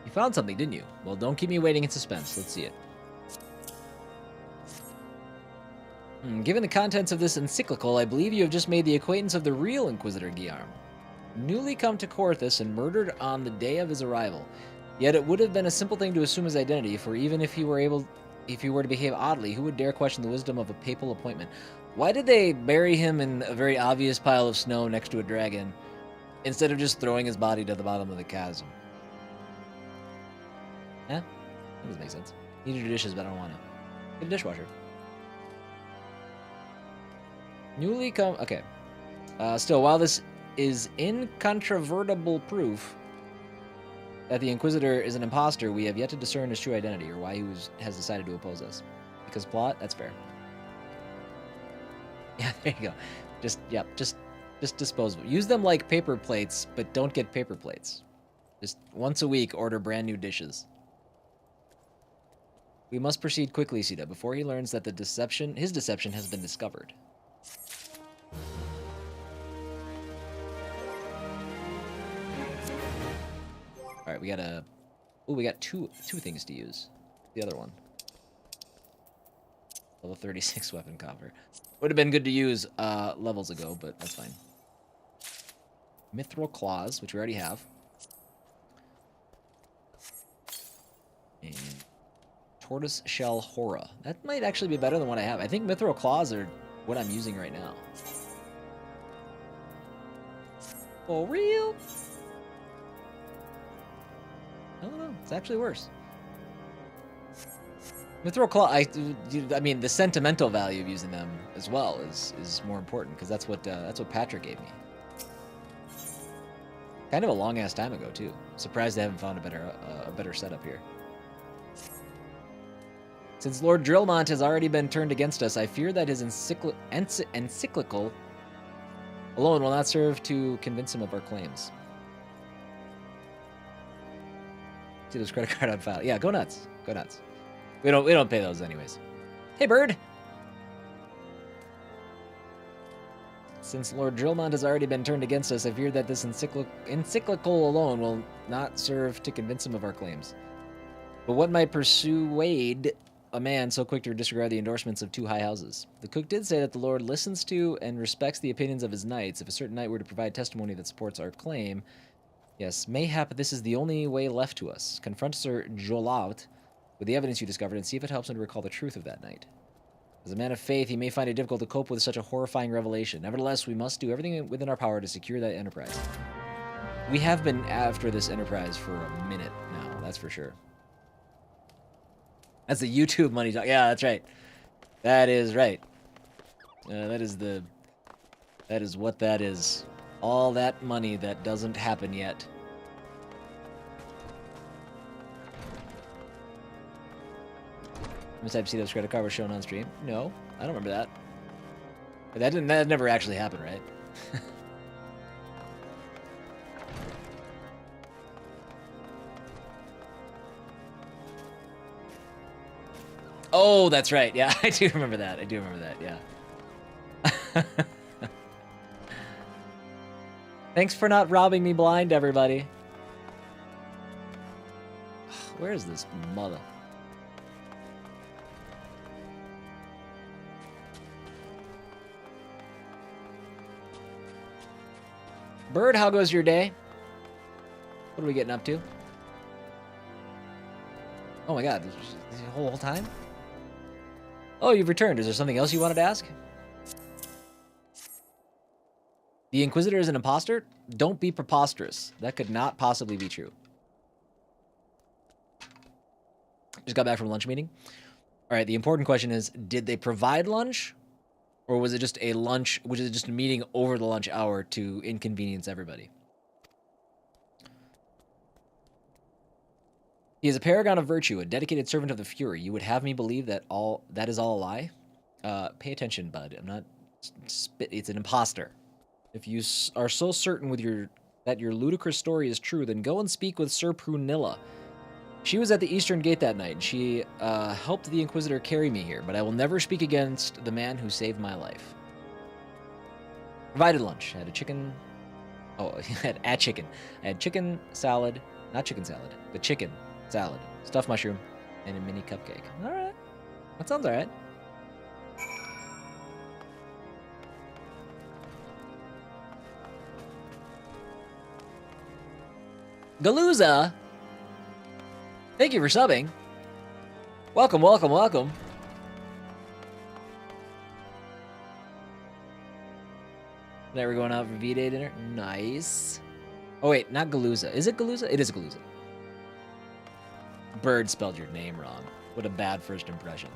You found something, didn't you? Well, don't keep me waiting in suspense. Let's see it. Given the contents of this encyclical, I believe you have just made the acquaintance of the real Inquisitor Guillermo. Newly come to Corthus and murdered on the day of his arrival. Yet it would have been a simple thing to assume his identity, for even if he were to behave oddly, who would dare question the wisdom of a papal appointment? Why did they bury him in a very obvious pile of snow next to a dragon, instead of just throwing his body to the bottom of the chasm? Yeah, that doesn't make sense. Need to do dishes, but I don't want to. Get a dishwasher. Newly come... Okay. Still, while this is incontrovertible proof that the Inquisitor is an imposter, we have yet to discern his true identity, or why he has decided to oppose us. Because plot? That's fair. Yeah, there you go. Just dispose of them. Use them like paper plates, but don't get paper plates. Just once a week, order brand new dishes. We must proceed quickly, Sita, before he learns that his deception has been discovered. All right, we got we got two things to use. The other one, level 36 weapon coffer, would have been good to use levels ago, but that's fine. Mithril claws, which we already have, and tortoise shell horror. That might actually be better than what I have. I think mithril claws are what I'm using right now. For real? I don't know. It's actually worse. Mithril claw. I mean, the sentimental value of using them as well is more important, because that's what Patrick gave me. Kind of a long ass time ago too. Surprised I haven't found a better setup here. Since Lord Drillmont has already been turned against us, I fear that his encyclical alone will not serve to convince him of our claims. See those credit card on file. Yeah, go nuts. Go nuts. We don't pay those anyways. Hey, bird. Since Lord Drillmont has already been turned against us, I fear that this encyclical alone will not serve to convince him of our claims. But what might persuade a man so quick to disregard the endorsements of two high houses? The cook did say that the Lord listens to and respects the opinions of his knights. If a certain knight were to provide testimony that supports our claim, yes, mayhap this is the only way left to us. Confront Sir Jolaut with the evidence you discovered and see if it helps him to recall the truth of that night. As a man of faith, he may find it difficult to cope with such a horrifying revelation. Nevertheless, we must do everything within our power to secure that enterprise. We have been after this enterprise for a minute now, that's for sure. That's the YouTube money talk. Yeah, that's right. That is right. That is what that is. All that money that doesn't happen yet. Must have seen those credit card was shown on stream. No, I don't remember that. But that never actually happened, right? Oh, that's right. Yeah, I do remember that. I do remember that, yeah. Thanks for not robbing me blind, everybody. Where is this mother? Bird, how goes your day? What are we getting up to? Oh my god, this whole time? Oh, you've returned. Is there something else you wanted to ask? The Inquisitor is an imposter? Don't be preposterous. That could not possibly be true. Just got back from a lunch meeting. All right, the important question is, did they provide lunch? Or was it just a lunch, which is just a meeting over the lunch hour to inconvenience everybody? He is a paragon of virtue, a dedicated servant of the Fury. You would have me believe that that is all a lie? Pay attention, bud. I'm not... It's an imposter. If you are so certain with that your ludicrous story is true, then go and speak with Sir Prunilla. She was at the Eastern Gate that night, and she helped the Inquisitor carry me here, but I will never speak against the man who saved my life. Provided lunch. I had a chicken... Oh, I had a chicken. I had chicken salad. Not chicken salad, but chicken salad. Stuffed mushroom, and a mini cupcake. All right. That sounds all right. Galooza! Thank you for subbing. Welcome, welcome, welcome. Tonight we're going out for V-Day dinner. Nice. Oh wait, not Galooza. Is it Galooza? It is Galooza. Bird spelled your name wrong. What a bad first impression.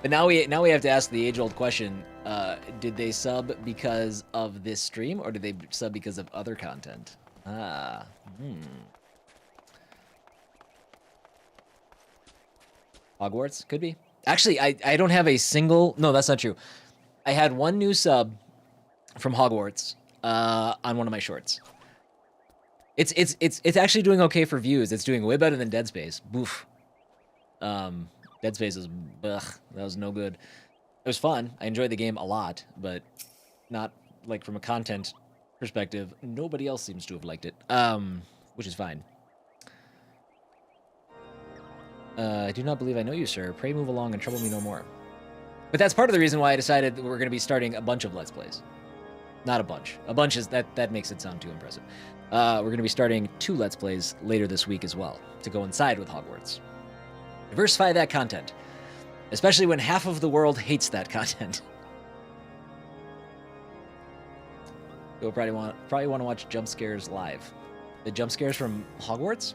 But now we have to ask the age-old question, did they sub because of this stream, or did they sub because of other content? Hogwarts? Could be. Actually, I don't have a single... No, that's not true. I had one new sub from Hogwarts on one of my shorts. It's actually doing okay for views. It's doing way better than Dead Space. Boof. Dead Space is... Ugh, that was no good. It was fun. I enjoyed the game a lot, but not, like, from a content perspective. Nobody else seems to have liked it, which is fine. I do not believe I know you, sir. Pray move along and trouble me no more. But that's part of the reason why I decided that we're going to be starting a bunch of Let's Plays. Not a bunch. A bunch is... That makes it sound too impressive. We're going to be starting 2 Let's Plays later this week as well, to go inside with Hogwarts. Diversify that content. Especially when half of the world hates that content. You'll probably want to watch jump scares live. The jump scares from Hogwarts?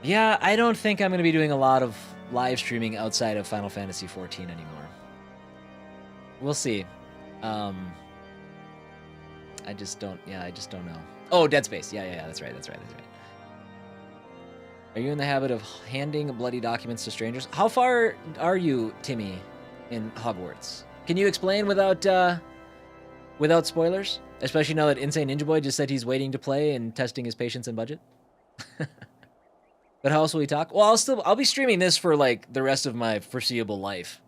Yeah, I don't think I'm going to be doing a lot of live streaming outside of Final Fantasy XIV anymore. We'll see. I just don't know. Oh, Dead Space. Yeah, that's right. Are you in the habit of handing bloody documents to strangers? How far are you, Timmy, in Hogwarts? Can you explain without spoilers? Especially now that Insane Ninja Boy just said he's waiting to play and testing his patience and budget. But how else will we talk? Well, I'll be streaming this for like the rest of my foreseeable life,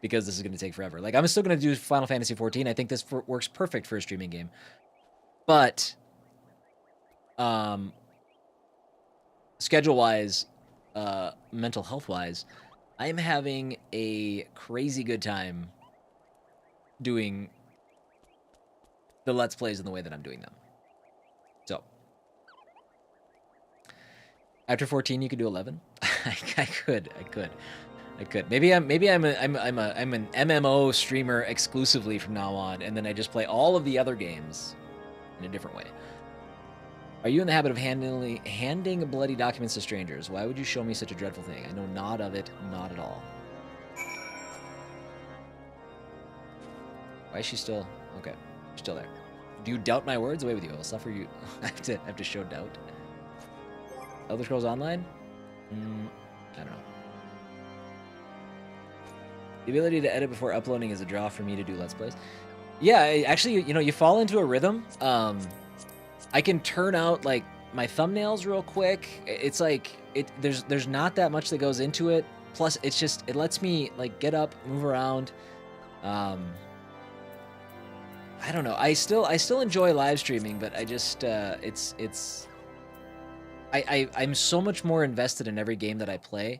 because this is going to take forever. Like I'm still going to do Final Fantasy XIV. I think this works perfect for a streaming game, but schedule-wise, mental health-wise, I'm having a crazy good time doing the Let's Plays in the way that I'm doing them. So, after 14, you could do 11. I could. Maybe I'm an MMO streamer exclusively from now on, and then I just play all of the other games in a different way. Are you in the habit of handing bloody documents to strangers? Why would you show me such a dreadful thing? I know not of it, not at all. Why is she still... Okay, she's still there. Do you doubt my words? Away with you. I'll suffer you. I have to show doubt. Elder Scrolls Online? I don't know. The ability to edit before uploading is a draw for me to do Let's Plays. Yeah, actually, you know, you fall into a rhythm. I can turn out like my thumbnails real quick. It's like there's not that much that goes into it. Plus, it lets me like get up, move around. I don't know. I still enjoy live streaming, but I just I'm so much more invested in every game that I play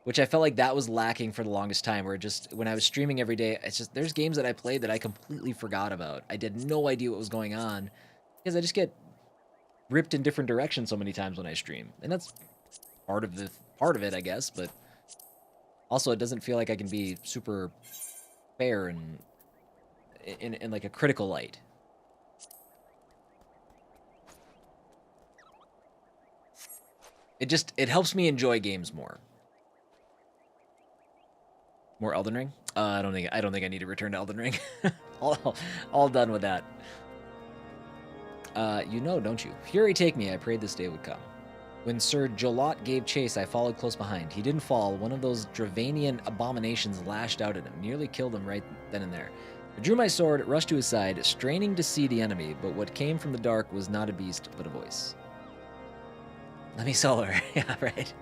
which I felt like that was lacking for the longest time, where just when I was streaming every day, it's just there's games that I played that I completely forgot about. I did no idea what was going on because I just get ripped in different directions so many times when I stream, and that's part of it, I guess. But also, it doesn't feel like I can be super fair and in like a critical light. It helps me enjoy games more. More Elden Ring? I don't think I need to return to Elden Ring. all done with that. You know, don't you? Fury take me, I prayed this day would come. When Sir Jolot gave chase, I followed close behind. He didn't fall. One of those Dravanian abominations lashed out at him, nearly killed him right then and there. I drew my sword, rushed to his side, straining to see the enemy, but what came from the dark was not a beast, but a voice. Let me solo her. Yeah, right.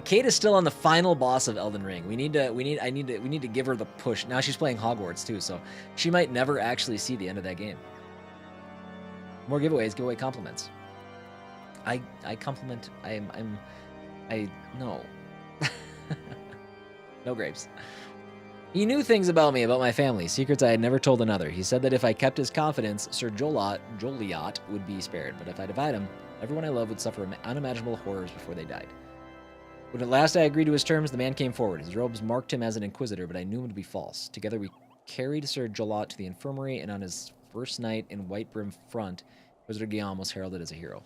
Kate is still on the final boss of Elden Ring. We need to give her the push. Now she's playing Hogwarts too, so she might never actually see the end of that game. More giveaways, giveaway compliments. I compliment. No. No grapes. He knew things about me, about my family, secrets I had never told another. He said that if I kept his confidence, Sir Joliot would be spared, but if I divide him, everyone I love would suffer unimaginable horrors before they died. When at last I agreed to his terms, the man came forward. His robes marked him as an inquisitor, but I knew him to be false. Together we carried Sir Jolot to the infirmary, and on his first night in Whitebrim Front, Inquisitor Guillaume was heralded as a hero.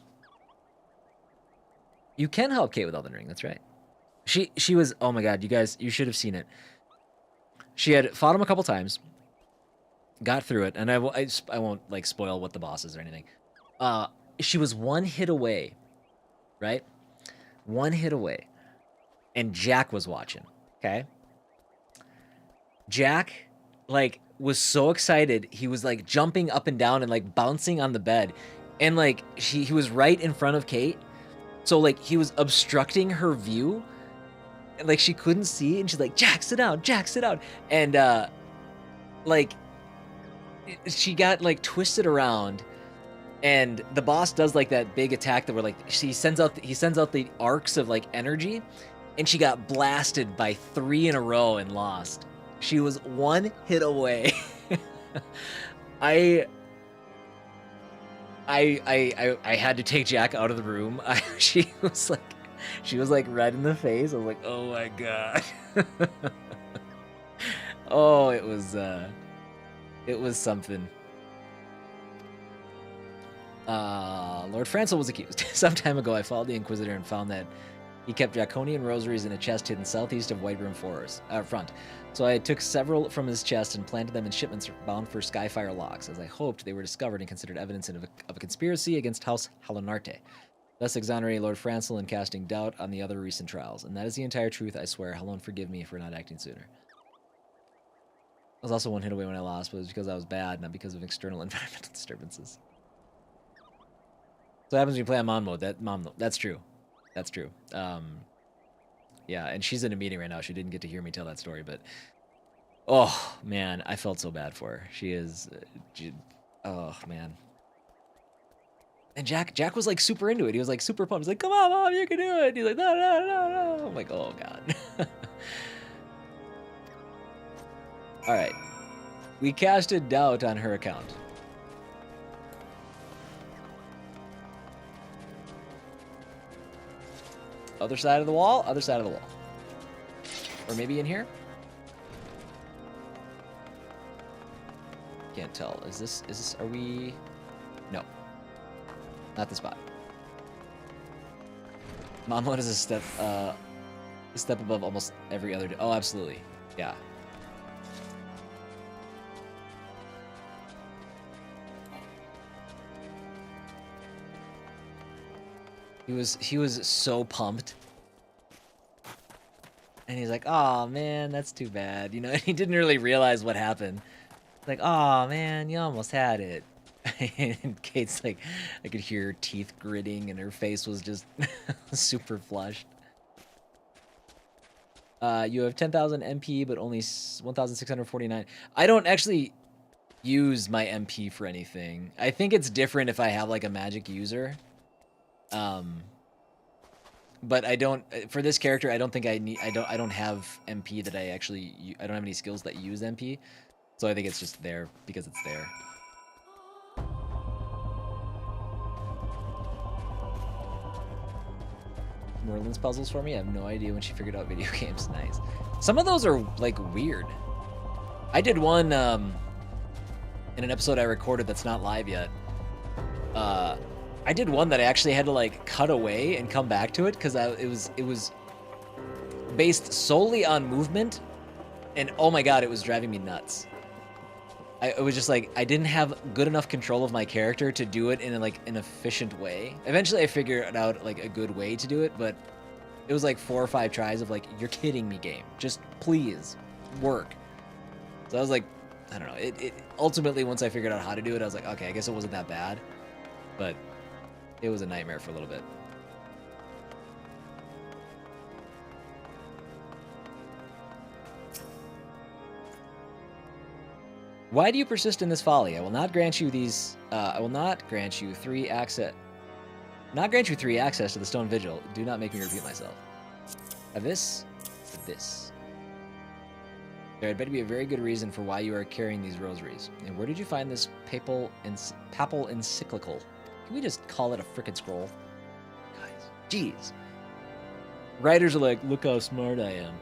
You can help Kate with Elden Ring, that's right. She was, oh my god, you guys, you should have seen it. She had fought him a couple times, got through it, and I won't like spoil what the boss is or anything. She was one hit away, right? One hit away. And Jack was watching, okay? Jack, like, was so excited. He was, like, jumping up and down and, like, bouncing on the bed. And, like, he was right in front of Kate. So, like, he was obstructing her view. And, like, she couldn't see. And she's like, Jack, sit down. Jack, sit down. And, like, she got, like, twisted around. And the boss does, like, that big attack that where, like, he sends out the arcs of, like, energy. And she got blasted by 3 in a row and lost. She was one hit away. I had to take Jack out of the room. She was like red in the face. I was like, oh my god. Oh, it was something. Lord Francel was accused. Some time ago, I followed the Inquisitor and found that he kept draconian rosaries in a chest hidden southeast of Whitebrim Front. So I took several from his chest and planted them in shipments bound for Skyfire locks. As I hoped, they were discovered and considered evidence of a conspiracy against House Halonarte, thus exonerating Lord Francel and casting doubt on the other recent trials. And that is the entire truth, I swear. Halon, forgive me for not acting sooner. I was also one hit away when I lost, but it was because I was bad, not because of external environmental disturbances. So what happens when you play on mom mode? That's true. That's true. Yeah, and she's in a meeting right now. She didn't get to hear me tell that story, but oh man, I felt so bad for her. She is, oh man. And Jack was like super into it. He was like super pumped. He's like, "Come on, mom, you can do it." He's like, "No, no, no, no." I'm like, "Oh god." All right, we casted doubt on her account. Other side of the wall, other side of the wall. Or maybe in here? Can't tell. Is this, are we? No. Not the spot. Mom mode is a step above almost every other, oh, absolutely. Yeah. He was so pumped. And he's like, "Oh man, that's too bad." You know, and he didn't really realize what happened. Like, "Oh man, you almost had it." And Kate's like, I could hear her teeth gritting and her face was just super flushed. You have 10,000 MP, but only 1,649. I don't actually use my MP for anything. I think it's different if I have like a magic user. but I don't for this character. I don't think I need. I don't have MP that I actually. I don't have any skills that use MP, so I think it's just there because it's there. Merlin's puzzles for me. I have no idea when she figured out video games. Nice. Some of those are like weird. I did one in an episode I recorded that's not live yet. I did one that I actually had to like cut away and come back to it because it was based solely on movement, and oh my god, it was driving me nuts. It was just like I didn't have good enough control of my character to do it in like an efficient way. Eventually, I figured out like a good way to do it, but it was like 4 or 5 tries of like, you're kidding me, game. Just please work. So I was like, I don't know. It ultimately, once I figured out how to do it, I was like, okay, I guess it wasn't that bad, but it was a nightmare for a little bit. Why do you persist in this folly? I will not grant you these. I will not grant you 3 access. Not grant you 3 access to the stone vigil. Do not make me repeat myself. Have this. This. There had better be a very good reason for why you are carrying these rosaries. And where did you find this papal encyclical? Can we just call it a frickin' scroll? Guys, jeez. Writers are like, look how smart I am.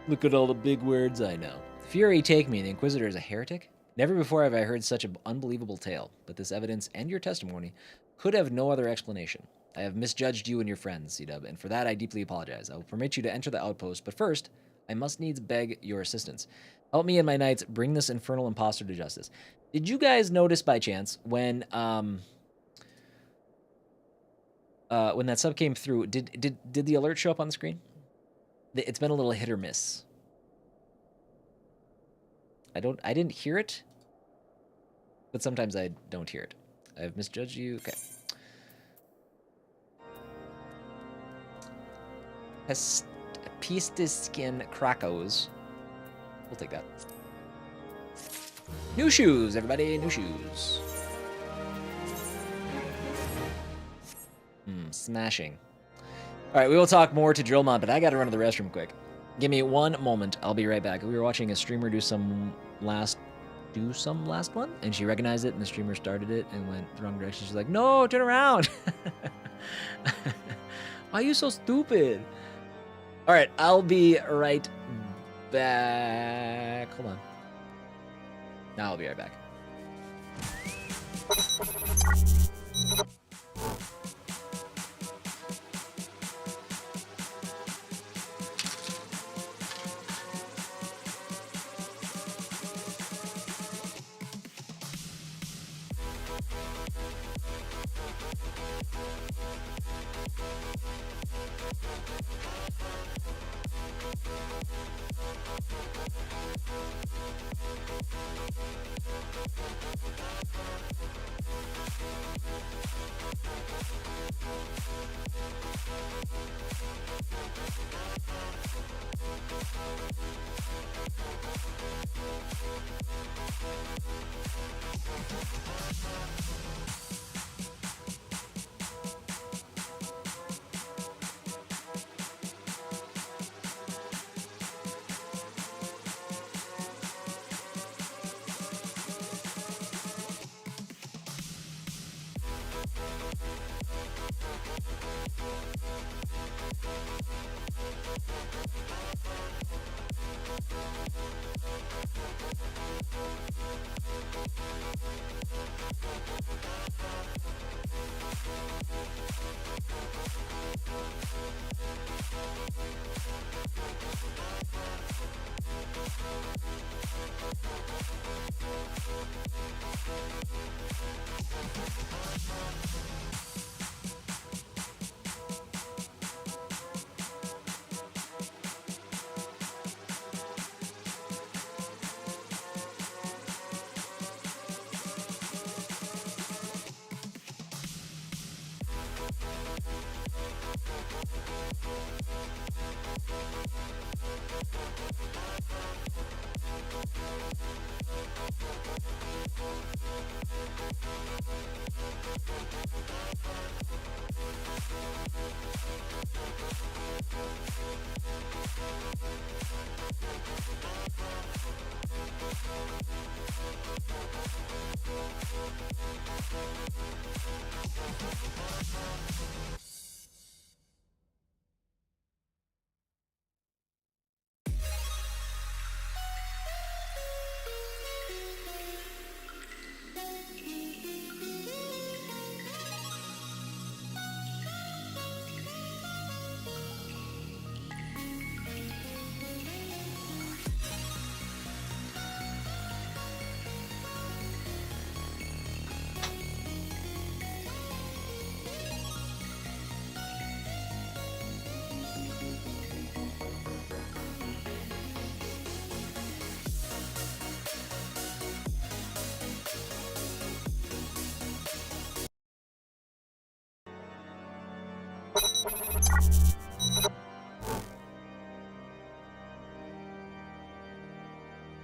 Look at all the big words I know. Fury take me, the Inquisitor is a heretic? Never before have I heard such an unbelievable tale, but this evidence and your testimony could have no other explanation. I have misjudged you and your friends, C-Dub, and for that I deeply apologize. I will permit you to enter the outpost, but first, I must needs beg your assistance. Help me and my knights bring this infernal imposter to justice. Did you guys notice by chance when that sub came through, did the alert show up on the screen? It's been a little hit or miss. I didn't hear it, but sometimes I don't hear it. I've misjudged you. Okay. Pistiskin Krakos. We'll take that. New shoes, everybody. New shoes. Smashing. All right, we will talk more to Drillmon, but I got to run to the restroom quick. Give me one moment. I'll be right back. We were watching a streamer do some last one, and she recognized it, and the streamer started it and went the wrong direction. She's like, "No, turn around! Why are you so stupid?" All right, I'll be right back. Hold on. Now I'll be right back.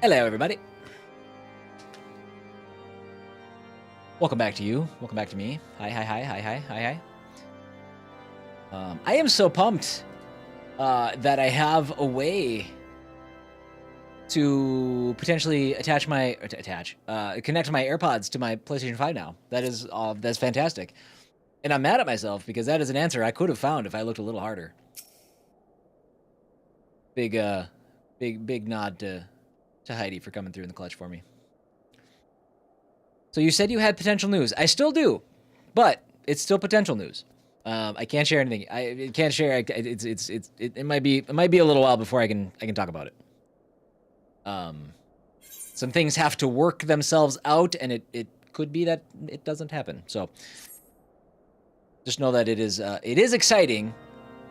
Hello, everybody. Welcome back to you. Welcome back to me. Hi, hi, hi, hi, hi, hi, hi. I am so pumped that I have a way to potentially connect my AirPods to my PlayStation 5 now. That's fantastic. And I'm mad at myself because that is an answer I could have found if I looked a little harder. Big nod to Heidi for coming through in the clutch for me. So you said you had potential news. I still do, but it's still potential news. I can't share anything. I can't share. It might be a little while before I can talk about it. Some things have to work themselves out, and it could be that it doesn't happen. So just know that it is exciting,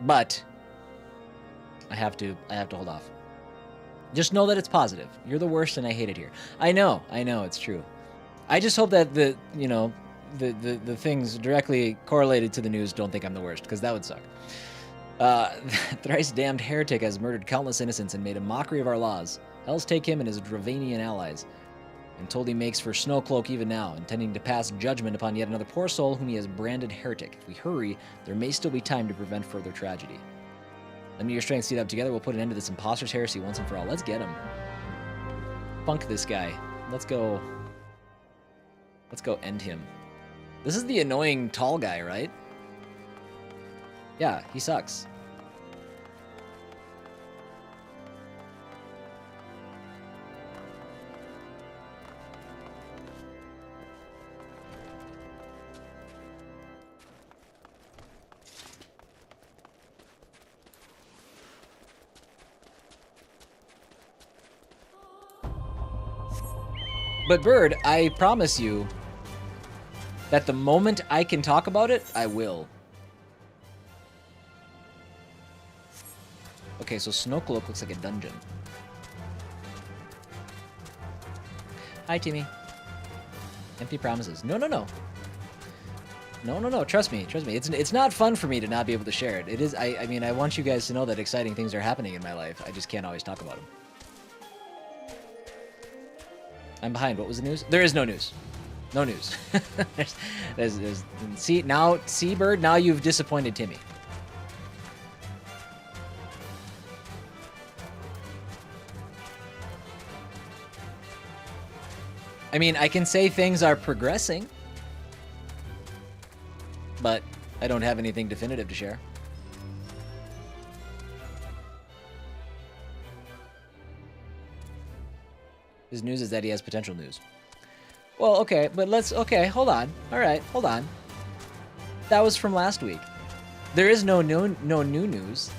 but I have to hold off. Just know that it's positive. You're the worst, and I hate it here. I know, it's true. I just hope that the things directly correlated to the news don't think I'm the worst, because that would suck. Thrice damned heretic has murdered countless innocents and made a mockery of our laws. Hells take him and his Dravanian allies. I'm told he makes for Snowcloak even now, intending to pass judgment upon yet another poor soul whom he has branded heretic. If we hurry, there may still be time to prevent further tragedy. Lend me your strength, seat up together. We'll put an end to this imposter's heresy once and for all. Let's get him. Funk this guy. Let's go end him. This is the annoying tall guy, right? Yeah, he sucks. But Bird, I promise you that the moment I can talk about it, I will. Okay, so Snowcloak looks like a dungeon. Hi, Timmy. Empty promises. No. No. Trust me. It's not fun for me to not be able to share it. It is. I mean, I want you guys to know that exciting things are happening in my life. I just can't always talk about them. I'm behind. What was the news? There is no news. No news. See, Bird, now you've disappointed Timmy. I mean, I can say things are progressing, but I don't have anything definitive to share. His news is that he has potential news. Well, okay, but okay, hold on. All right, hold on. That was from last week. There is no new news.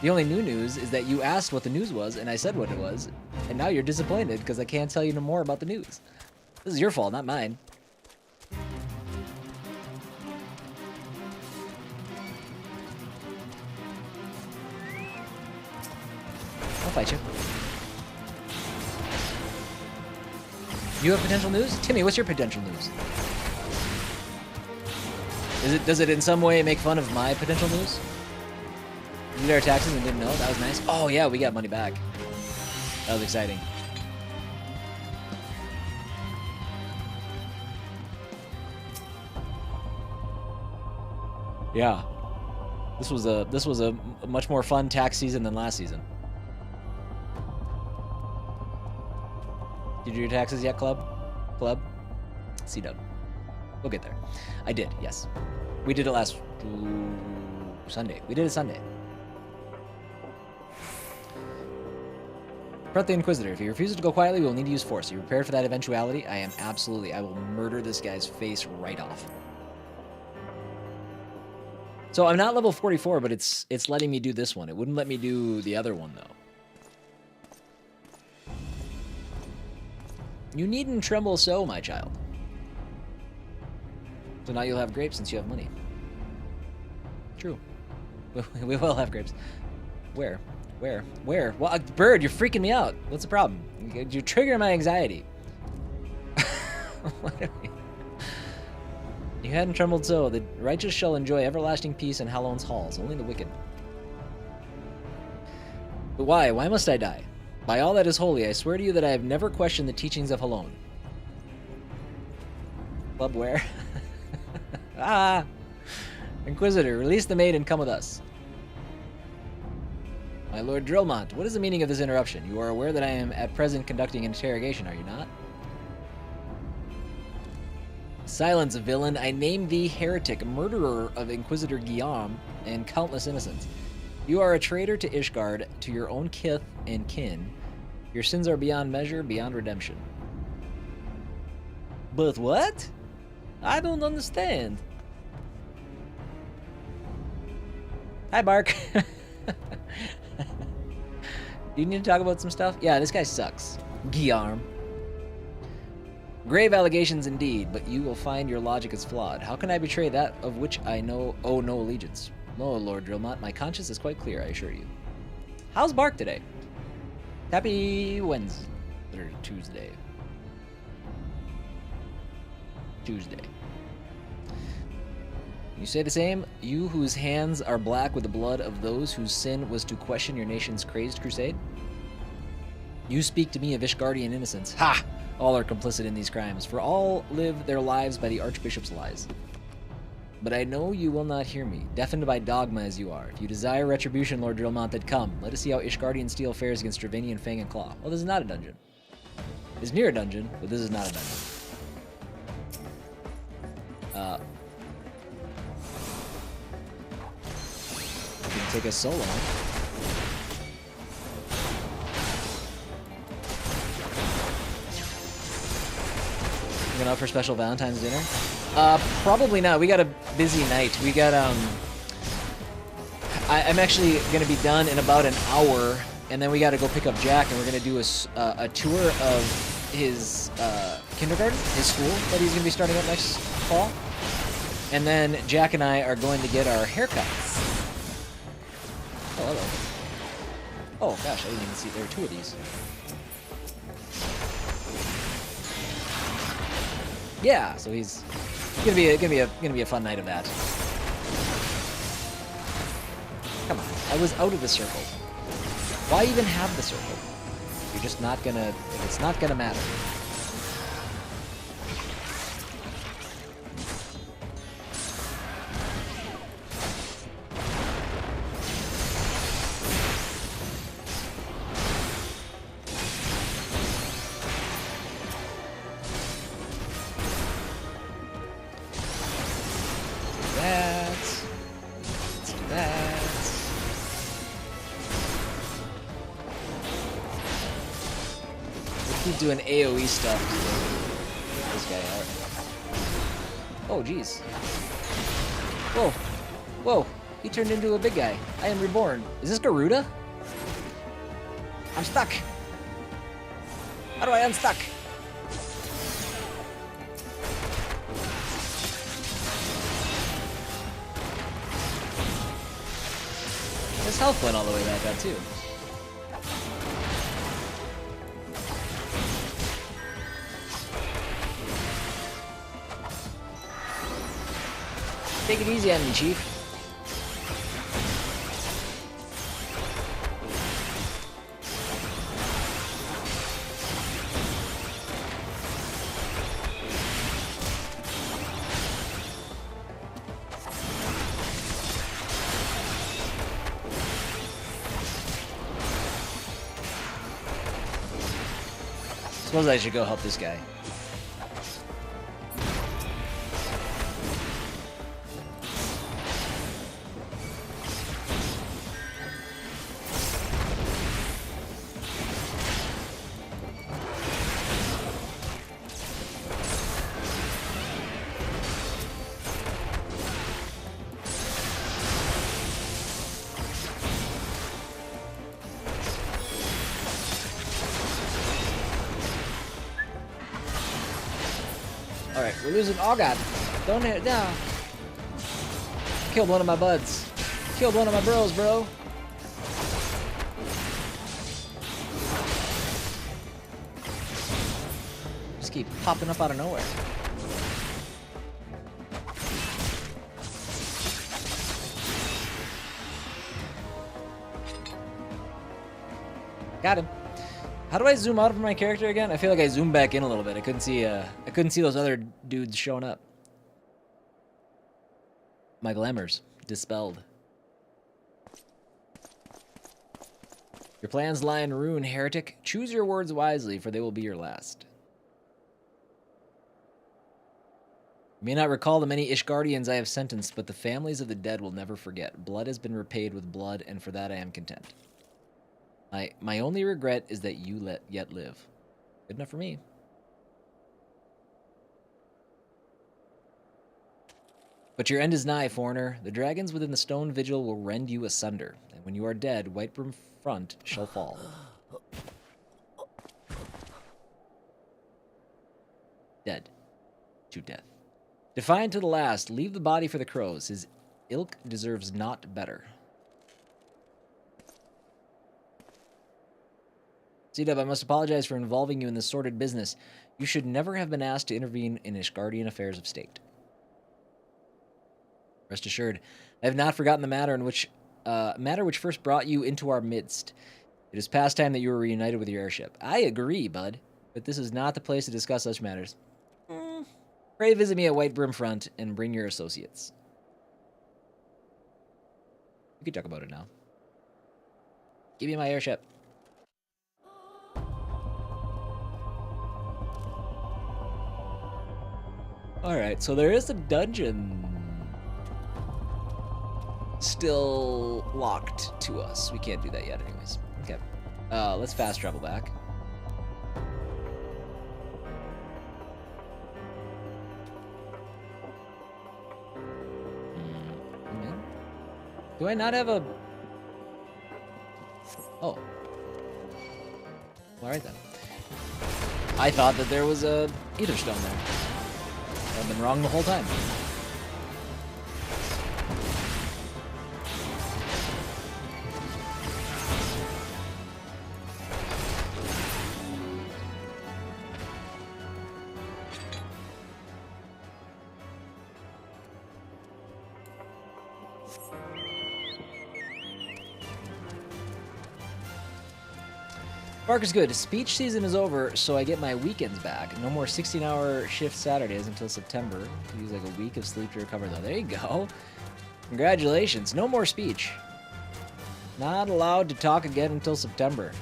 The only new news is that you asked what the news was, and I said what it was, and now you're disappointed because I can't tell you no more about the news. This is your fault, not mine. I'll fight you. You have potential news? Timmy, what's your potential news? Does it in some way make fun of my potential news? We did our taxes and didn't know? That was nice. Oh yeah, we got money back. That was exciting. Yeah. This was a much more fun tax season than last season. Did you do your taxes yet, Club? C-Dub. We'll get there. I did, yes. We did it last Sunday. We did it Sunday. Prep the Inquisitor. If he refuses to go quietly, we will need to use force. Are you prepared for that eventuality? I am absolutely. I will murder this guy's face right off. So I'm not level 44, but it's letting me do this one. It wouldn't let me do the other one, though. You needn't tremble so, my child. So now you'll have grapes since you have money. True. We will have grapes. Where? Well, Bird, you're freaking me out. What's the problem? You're triggering my anxiety. You hadn't trembled so. The righteous shall enjoy everlasting peace in Hallown's halls. Only the wicked. But why? Why must I die? By all that is holy, I swear to you that I have never questioned the teachings of Hallown. Clubware. Ah! Inquisitor, release the maid and come with us. My Lord Drillmont, what is the meaning of this interruption? You are aware that I am at present conducting an interrogation, are you not? Silence, villain. I name thee heretic, murderer of Inquisitor Guillaume and countless innocents. You are a traitor to Ishgard, to your own kith and kin. Your sins are beyond measure, beyond redemption. But what? I don't understand. Hi, Bark. Do you need to talk about some stuff? Yeah, this guy sucks. Guillaume. Grave allegations indeed, but you will find your logic is flawed. How can I betray that of which I owe no allegiance? No, Lord Drillmont, my conscience is quite clear, I assure you. How's Bark today? Happy Wednesday. Or Tuesday. Tuesday. You say the same? You whose hands are black with the blood of those whose sin was to question your nation's crazed crusade? You speak to me of Ishgardian innocence. Ha! All are complicit in these crimes, for all live their lives by the Archbishop's lies. But I know you will not hear me, deafened by dogma as you are. If you desire retribution, Lord Drillmont, then come. Let us see how Ishgardian steel fares against Dravanian fang and claw. Well, this is not a dungeon. It's near a dungeon, but this is not a dungeon. We can take a solo. You going out for special Valentine's dinner? Probably not. We got a busy night. We got, I'm actually going to be done in about an hour, and then we got to go pick up Jack, and we're going to do a tour of his kindergarten, his school that he's going to be starting up next fall. And then Jack and I are going to get our haircuts. Oh, hello. Oh, gosh, I didn't even see there were two of these. Yeah, so he's gonna be a fun night of that. Come on, I was out of the circle. Why even have the circle? You're just not gonna. It's not gonna matter. Doing AoE stuff to this guy out. Oh, jeez. Whoa. Whoa. He turned into a big guy. I am reborn. Is this Garuda? I'm stuck. How do I unstuck? His health went all the way back up, too. Take it easy on me, Chief. Suppose I should go help this guy. Alright, we're losing. Oh god. Don't hit it down. Killed one of my buds. Killed one of my bros, bro. Just keep popping up out of nowhere. Got him. How do I zoom out of my character again? I feel like I zoomed back in a little bit. I couldn't see those other dudes showing up. My glamours dispelled. Your plans lie in ruin, heretic. Choose your words wisely, for they will be your last. You may not recall the many Ishgardians I have sentenced, but the families of the dead will never forget. Blood has been repaid with blood, and for that I am content. My only regret is that you yet live. Good enough for me. But your end is nigh, foreigner. The dragons within the stone vigil will rend you asunder, and when you are dead, Whitebrim Front shall fall. Dead. To death. Defiant to the last, leave the body for the crows. His ilk deserves not better. C-Dub, I must apologize for involving you in this sordid business. You should never have been asked to intervene in Ishgardian affairs of state. Rest assured, I have not forgotten the matter which first brought you into our midst. It is past time that you were reunited with your airship. I agree, bud, but this is not the place to discuss such matters. Pray visit me at Whitebrim Front and bring your associates. We can talk about it now. Give me my airship. Alright, so there is a dungeon still locked to us. We can't do that yet anyways. Okay. Let's fast travel back. Do I not have a... Oh. Alright then. I thought that there was a ether stone there. I've been wrong the whole time. Mark is good. Speech season is over, so I get my weekends back. No more 16-hour shift Saturdays until September. Use like a week of sleep to recover, though. There you go. Congratulations. No more speech. Not allowed to talk again until September.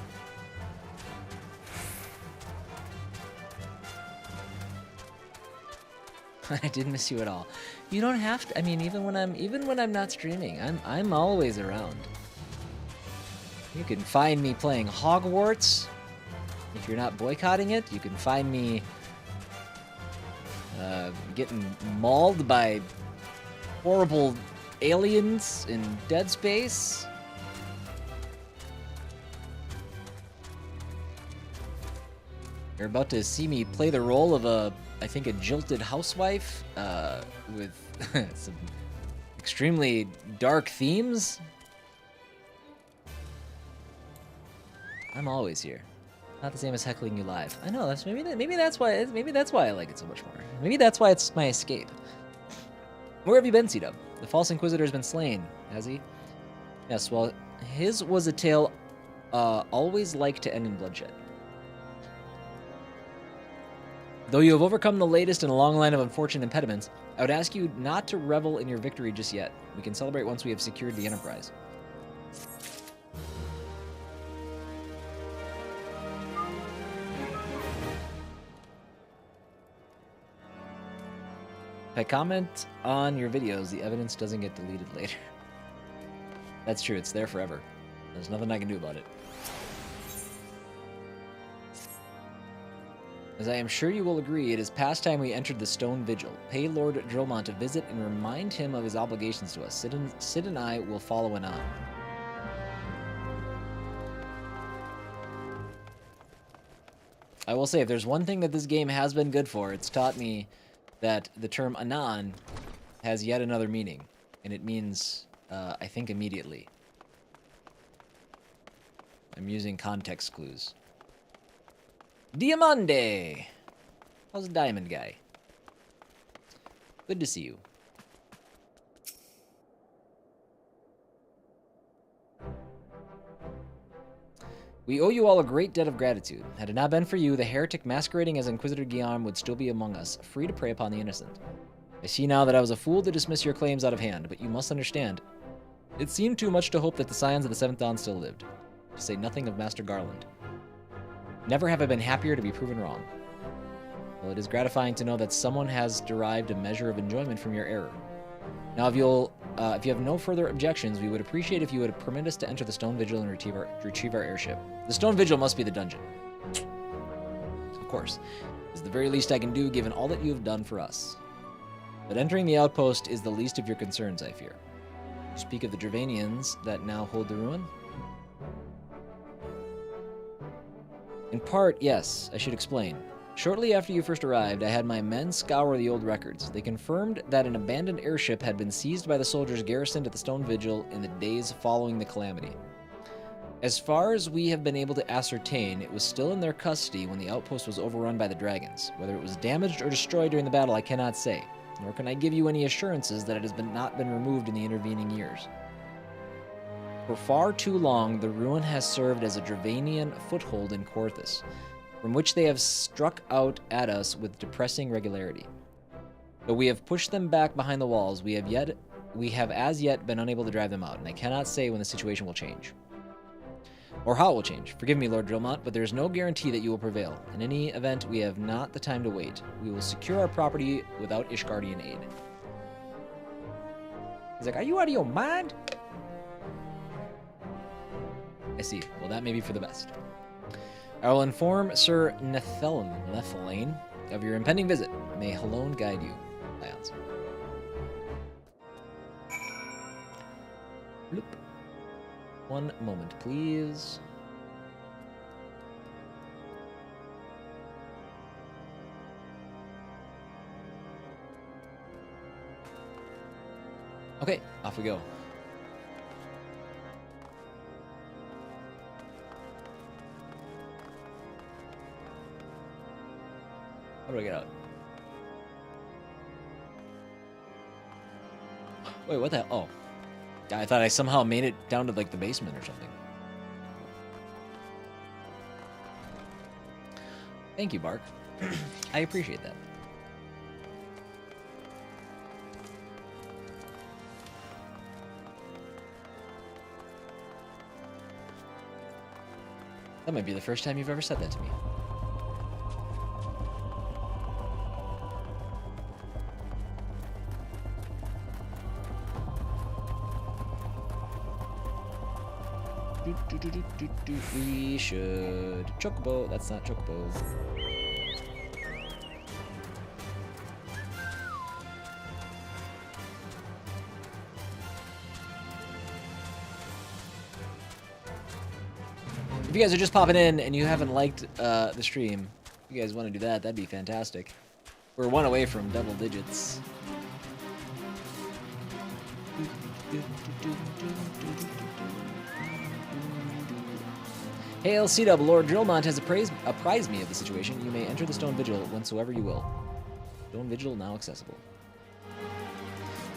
I didn't miss you at all. You don't have to. I mean, even when I'm not streaming, I'm always around. You can find me playing Hogwarts. If you're not boycotting it, you can find me getting mauled by horrible aliens in Dead Space. You're about to see me play the role of I think a jilted housewife with some extremely dark themes. I'm always here. Not the same as heckling you live. I know. Maybe that's why I like it so much more. Maybe that's why it's my escape. Where have you been, C-Dub? The false inquisitor has been slain, has he? Yes. Well, his was a tale always like to end in bloodshed. Though you have overcome the latest in a long line of unfortunate impediments, I would ask you not to revel in your victory just yet. We can celebrate once we have secured the Enterprise. If I comment on your videos, the evidence doesn't get deleted later. That's true, it's there forever. There's nothing I can do about it. As I am sure you will agree, it is past time we entered the Stone Vigil. Pay Lord Drillmont a visit and remind him of his obligations to us. Sid and I will follow anon. I will say, if there's one thing that this game has been good for, it's taught me that the term anon has yet another meaning, and it means, I think, immediately. I'm using context clues. Diamande! How's the diamond guy? Good to see you. We owe you all a great debt of gratitude. Had it not been for you, the heretic masquerading as Inquisitor Guillaume would still be among us, free to prey upon the innocent. I see now that I was a fool to dismiss your claims out of hand, but you must understand. It seemed too much to hope that the scions of the Seventh Dawn still lived, to say nothing of Master Garland. Never have I been happier to be proven wrong. Well, it is gratifying to know that someone has derived a measure of enjoyment from your error. Now, if you have no further objections, we would appreciate if you would permit us to enter the Stone Vigil and retrieve our airship. The Stone Vigil must be the dungeon. Of course. It's the very least I can do, given all that you have done for us. But entering the outpost is the least of your concerns, I fear. You speak of the Dravanians that now hold the ruin? In part, yes. I should explain. Shortly after you first arrived, I had my men scour the old records. They confirmed that an abandoned airship had been seized by the soldiers garrisoned at the Stone Vigil in the days following the calamity. As far as we have been able to ascertain, it was still in their custody when the outpost was overrun by the dragons. Whether it was damaged or destroyed during the battle, I cannot say, nor can I give you any assurances that it has not been removed in the intervening years. For far too long, the ruin has served as a Dravanian foothold in Korthus, from which they have struck out at us with depressing regularity. Though we have pushed them back behind the walls, we have as yet been unable to drive them out, and I cannot say when the situation will change. Or how it will change. Forgive me, Lord Drillmont, but there is no guarantee that you will prevail. In any event, we have not the time to wait. We will secure our property without Ishgardian aid. He's like, are you out of your mind? I see. Well, that may be for the best. I will inform Sir Nethelane of your impending visit. May Halone guide you. Lions. Bloop. One moment, please. Okay, off we go. How do I get out? Wait, what the hell? Oh. I thought I somehow made it down to, like, the basement or something. Thank you, Bark. I appreciate that. That might be the first time you've ever said that to me. We should chocobo. That's not chocobo. If you guys are just popping in and you haven't liked the stream, if you guys want to do that, that'd be fantastic. We're one away from double digits. Hail, C-Dub, Lord Drillmont has apprised me of the situation. You may enter the Stone Vigil whensoever you will. Stone Vigil now accessible.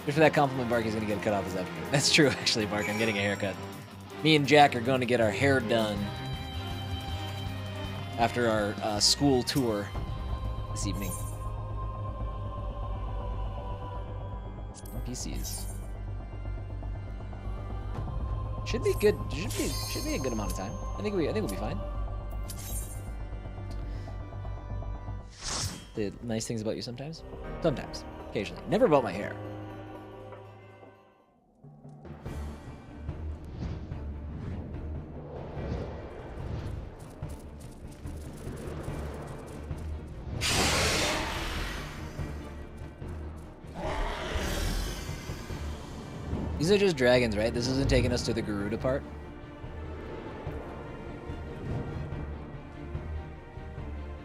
Just for that compliment, Bark is going to get cut off this afternoon. That's true, actually, Bark. I'm getting a haircut. Me and Jack are going to get our hair done after our school tour this evening. NPCs. Should be good. Should be a good amount of time. I think we'll be fine. The nice things about you sometimes. Sometimes. Occasionally. Never about my hair. These are just dragons, right? This isn't taking us to the Garuda part.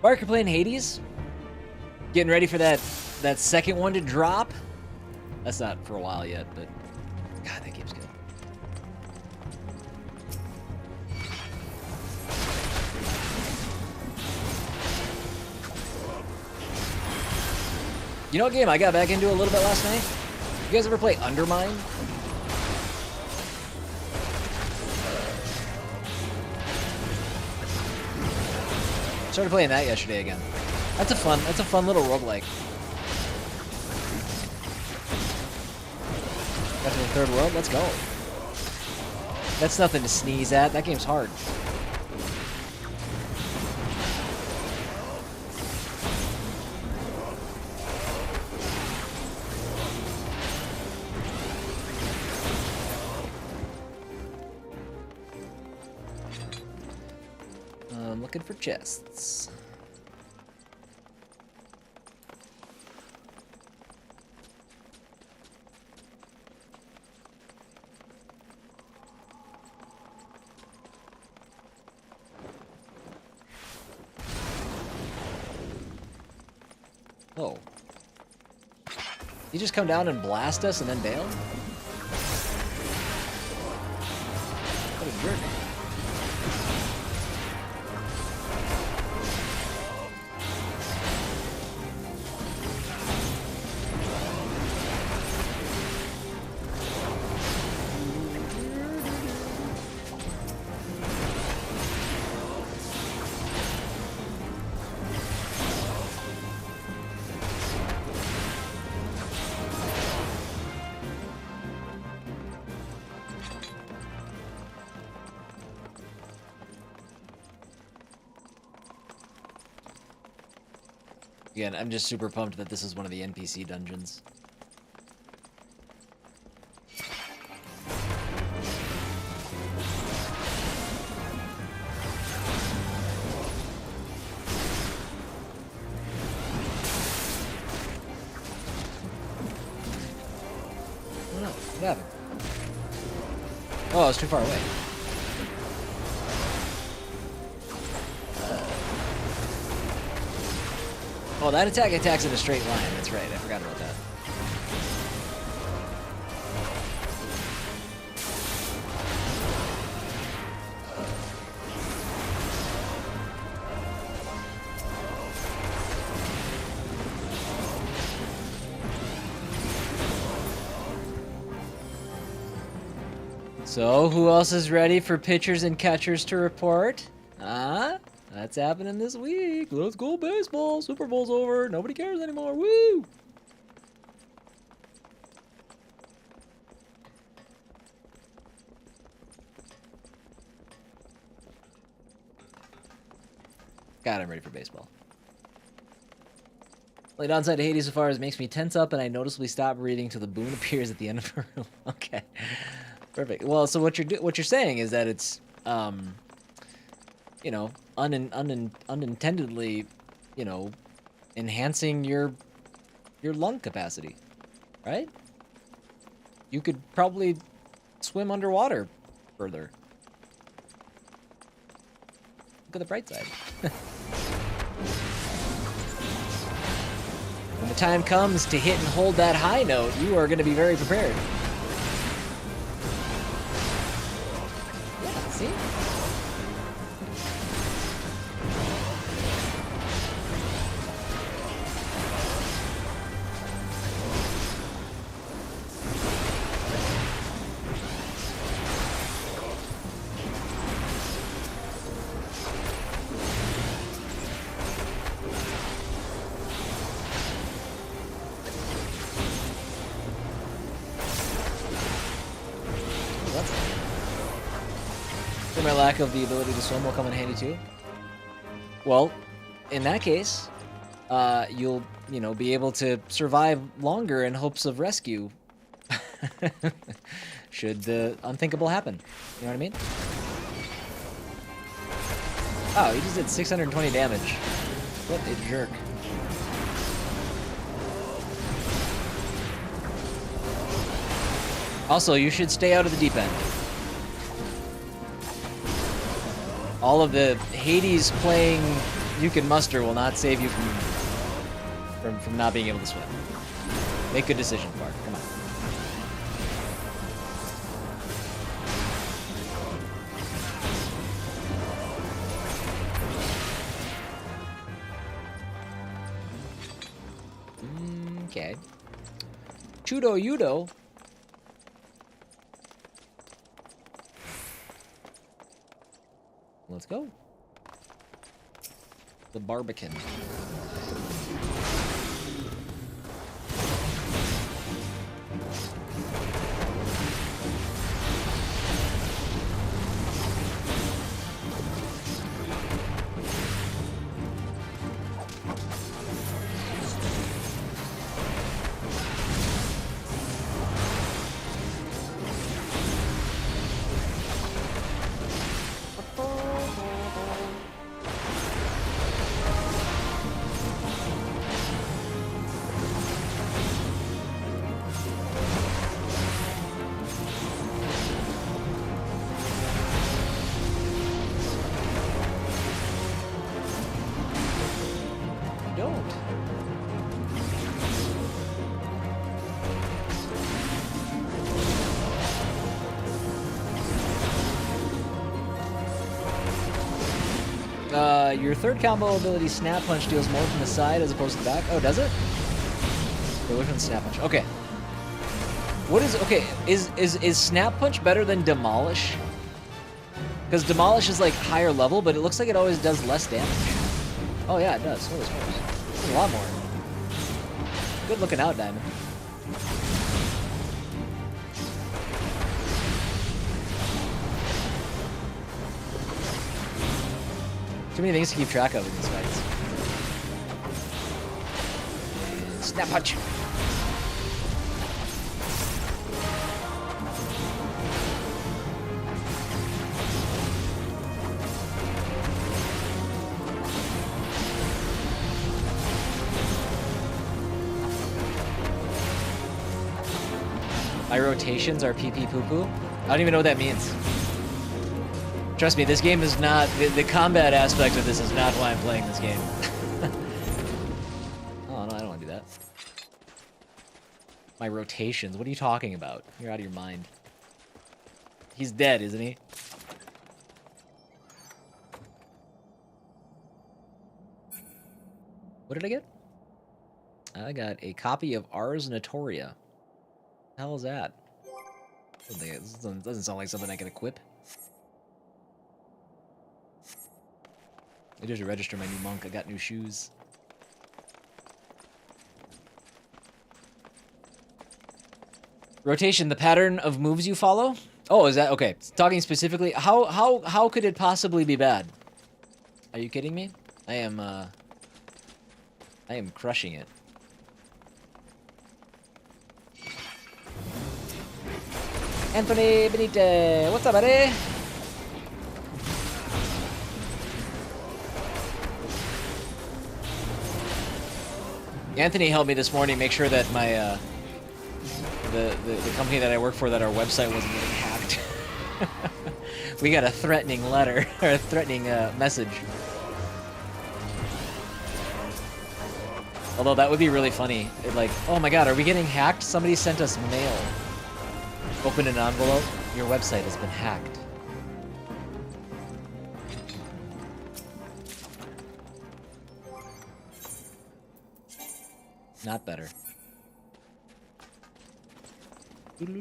Bark, you're playing Hades? Getting ready for that second one to drop? That's not for a while yet, but God, that game's good. You know what game I got back into a little bit last night? You guys ever play Undermine? Started playing that yesterday again. That's a fun little roguelike. Got to the third world, let's go. That's nothing to sneeze at, that game's hard. I'm looking for chests. Oh. You just come down and blast us and then bail? What a jerk. Again, I'm just super pumped that this is one of the NPC dungeons. Oh no, what happened? Oh, I was too far away. Oh, that attack attacks in a straight line. That's right. I forgot about that. So, who else is ready for pitchers and catchers to report? Huh? That's happening this week. Let's go baseball. Super Bowl's over. Nobody cares anymore. Woo! God, I'm ready for baseball. Only downside to Hades so far is it makes me tense up and I noticeably stop breathing till the boon appears at the end of the room. Okay. Perfect. Well, so what you're saying is that it's you know, unintendedly, you know, enhancing your lung capacity, right? You could probably swim underwater further. Look at the bright side. When the time comes to hit and hold that high note, you are going to be very prepared. Yeah, see? My lack of the ability to swim will come in handy too. Well, in that case, you'll, you know, be able to survive longer in hopes of rescue. Should the unthinkable happen. You know what I mean? Oh, he just did 620 damage. What a jerk. Also, you should stay out of the deep end. All of the Hades playing you can muster will not save you from not being able to swim. Make good decisions, Bart. Come on. Okay. Chudo Yudo. Let's go. The Barbican. Your third combo ability, Snap Punch, deals more from the side as opposed to the back. Oh, does it? Okay, which one's Snap Punch? Okay. What is... Okay, is Snap Punch better than Demolish? Because Demolish is, like, higher level, but it looks like it always does less damage. Oh, yeah, it does. Holy smokes. That's a lot more. Good looking out, Diamond. Too many things to keep track of in these fights. Snap Punch. My rotations are pee-pee poo-poo. I don't even know what that means. Trust me, this game is not... The combat aspect of this is not why I'm playing this game. Oh, no, I don't want to do that. My rotations? What are you talking about? You're out of your mind. He's dead, isn't he? What did I get? I got a copy of Ars Notoria. What the hell is that? This doesn't sound like something I can equip. I just to register my new monk. I got new shoes. Rotation, the pattern of moves you follow? Oh, is that okay? Talking specifically, how could it possibly be bad? Are you kidding me? I am crushing it. Anthony Benite, what's up, buddy? Anthony helped me this morning make sure that my the company that I work for, that our website wasn't getting hacked. We got a threatening letter or a threatening message. Although that would be really funny. Like, oh my god, are we getting hacked? Somebody sent us mail. Open an envelope. Your website has been hacked. Not better. I don't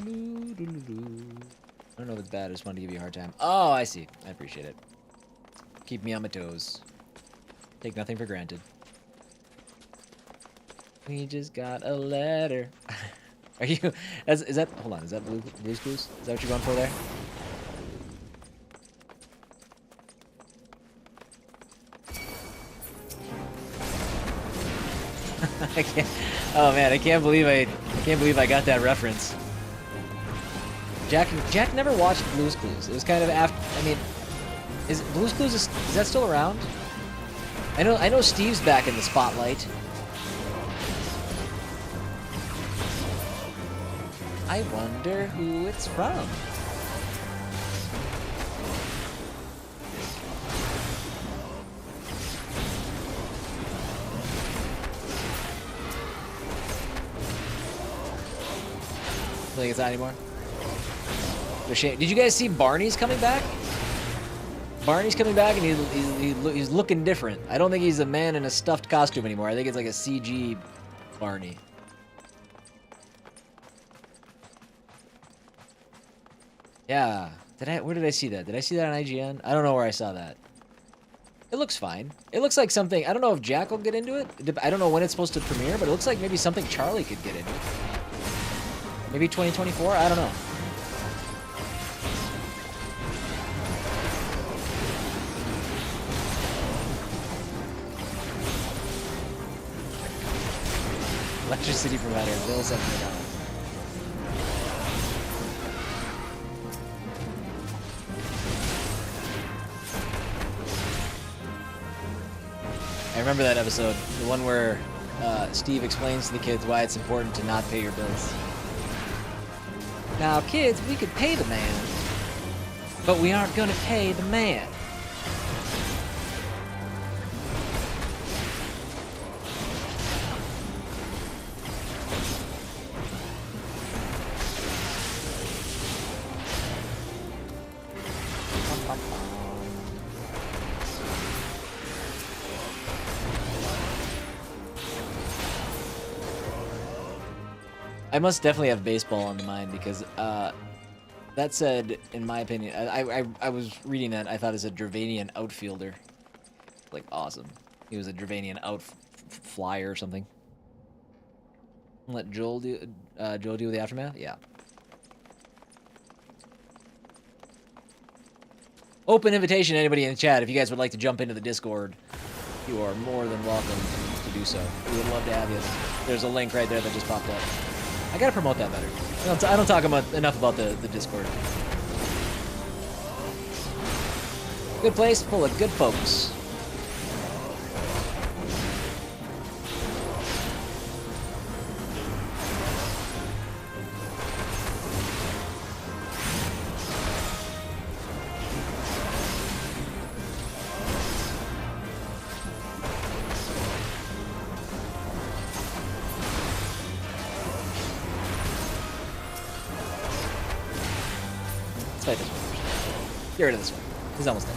know if it's bad, I just wanted to give you a hard time. Oh, I see. I appreciate it. Keep me on my toes. Take nothing for granted. We just got a letter. Are you... Is that... Hold on, is that Blue's Clues? Is that what you're going for there? I can't... Oh man, I can't believe I got that reference. Jack never watched Blue's Clues. It was kind of after... I mean... Is Blue's Clues... Is that still around? I know Steve's back in the spotlight. I wonder who it's from. I think it's not anymore. Did you guys see Barney's coming back? Barney's coming back and he's looking different. I don't think he's a man in a stuffed costume anymore. I think it's like a CG Barney. Yeah. Where did I see that? Did I see that on IGN? I don't know where I saw that. It looks fine. It looks like something, I don't know if Jack will get into it. I don't know when it's supposed to premiere, but it looks like maybe something Charlie could get into. Maybe 2024? I don't know. Electricity provider, bill $70. I remember that episode, the one where Steve explains to the kids why it's important to not pay your bills. Now, kids, we could pay the man, but we aren't going to pay the man. I must definitely have baseball on the mind because, that said, in my opinion, I was reading that, I thought it was a Dravanian outfielder. Like, awesome. He was a Dravanian flyer or something. Let Joel deal with the aftermath? Yeah. Open invitation to anybody in the chat. If you guys would like to jump into the Discord, you are more than welcome to do so. We would love to have you. There's a link right there that just popped up. I gotta promote that better. I don't talk enough about the Discord. Good place, full of good folks. Let's fight this one. Get rid of this one. He's almost dead.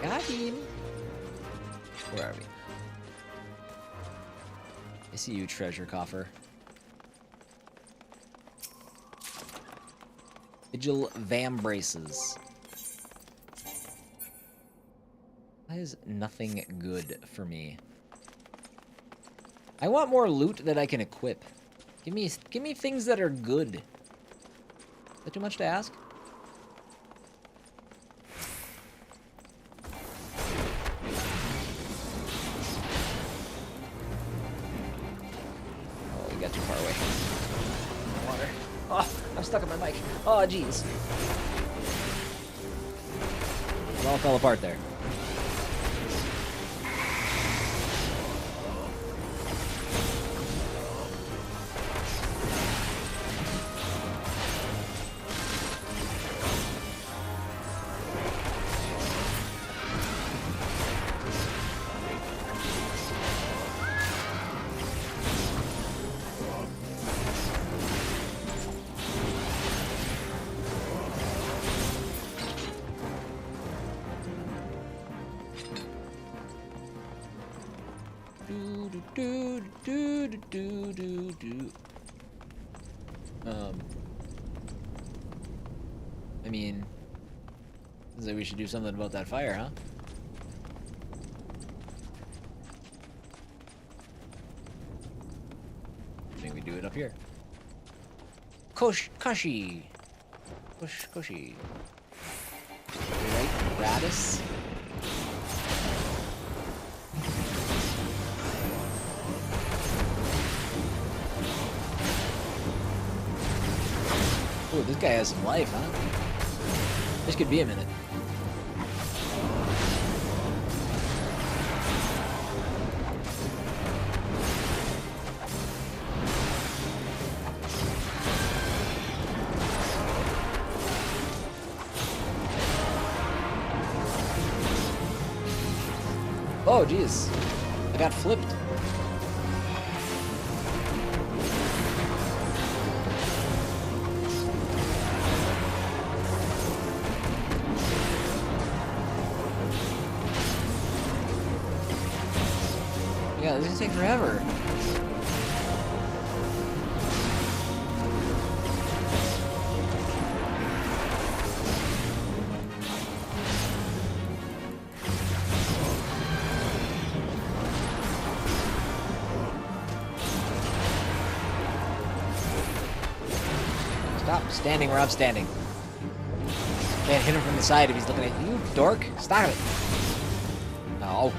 Got him. Where are we? I see you, treasure coffer. Vigil Vambraces. That is nothing good for me. I want more loot that I can equip. Give me things that are good. Is that too much to ask? Oh, we got too far away. Water. Oh, I'm stuck on my mic. Oh, jeez. It all fell apart there. I mean, seems like we should do something about that fire, huh? I think we do it up here. Koshi. Koshi. Right, Radis. Oh, this guy has some life, huh? This could be a minute. Oh, jeez. I got flipped. Yeah, this is gonna take forever. Stop standing where I'm standing. Can't hit him from the side if he's looking at you, dork. Stop it. No.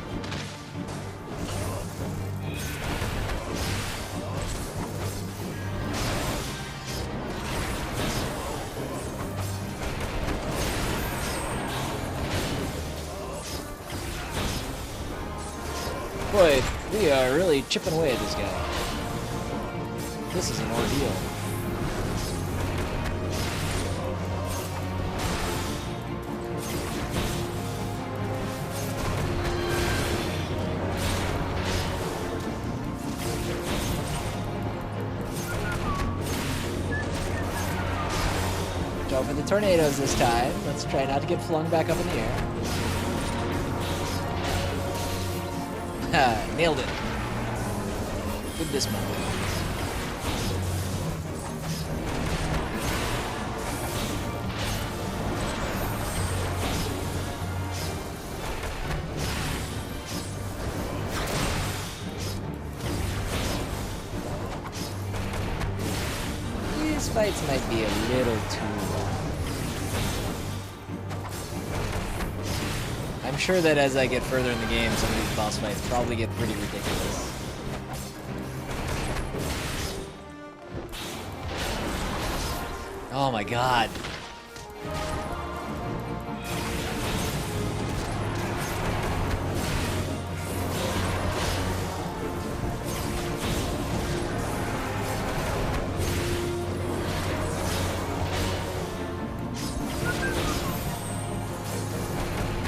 Boy, we are really chipping away at this guy. This is an ordeal. Go for the tornadoes this time. Let's try not to get flung back up in the air. Nailed it. Good dismount. These fights might be a little too long. I'm sure that as I get further in the game, some of these boss fights probably get pretty ridiculous. Oh my god.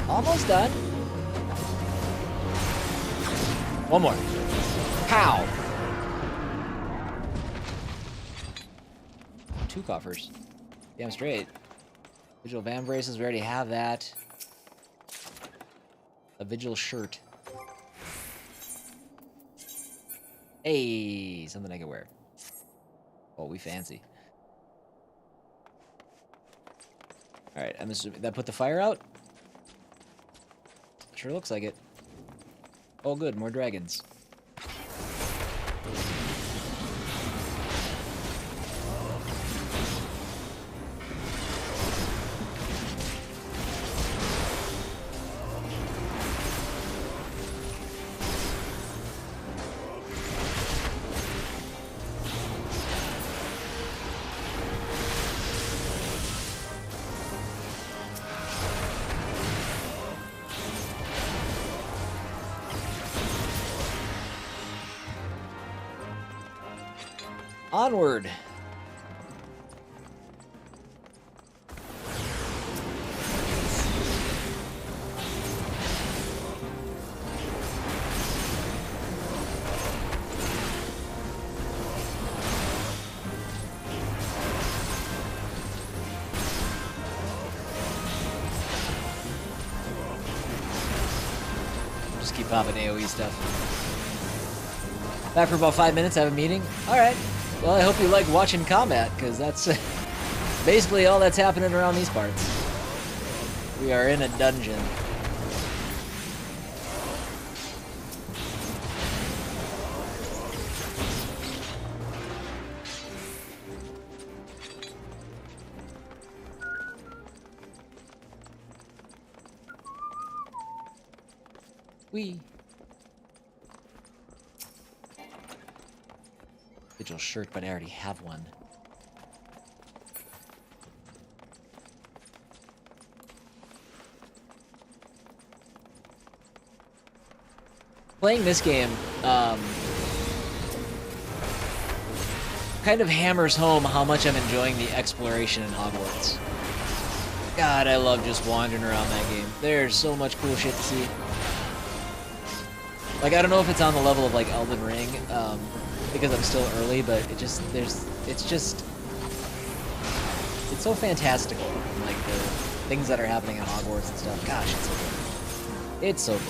Almost done. One more. Pow! 2 coffers. Damn straight. Vigil Van Braces, we already have that. A Vigil shirt. Hey, something I can wear. Oh, we fancy. Alright, I'm assuming that put the fire out? Sure looks like it. Oh good, more dragons. Onward. Just keep popping AoE stuff. Back for about 5 minutes, I have a meeting. Alright. Well, I hope you like watching combat, because that's basically all that's happening around these parts. We are in a dungeon. Whee! Vigil shirt, but I already have one. Playing this game kind of hammers home how much I'm enjoying the exploration in Hogwarts. God, I love just wandering around that game. There's so much cool shit to see. Like, I don't know if it's on the level of like Elden Ring, because I'm still early, but it's so fantastical, like the things that are happening in Hogwarts and stuff. Gosh, it's so good. It's so good.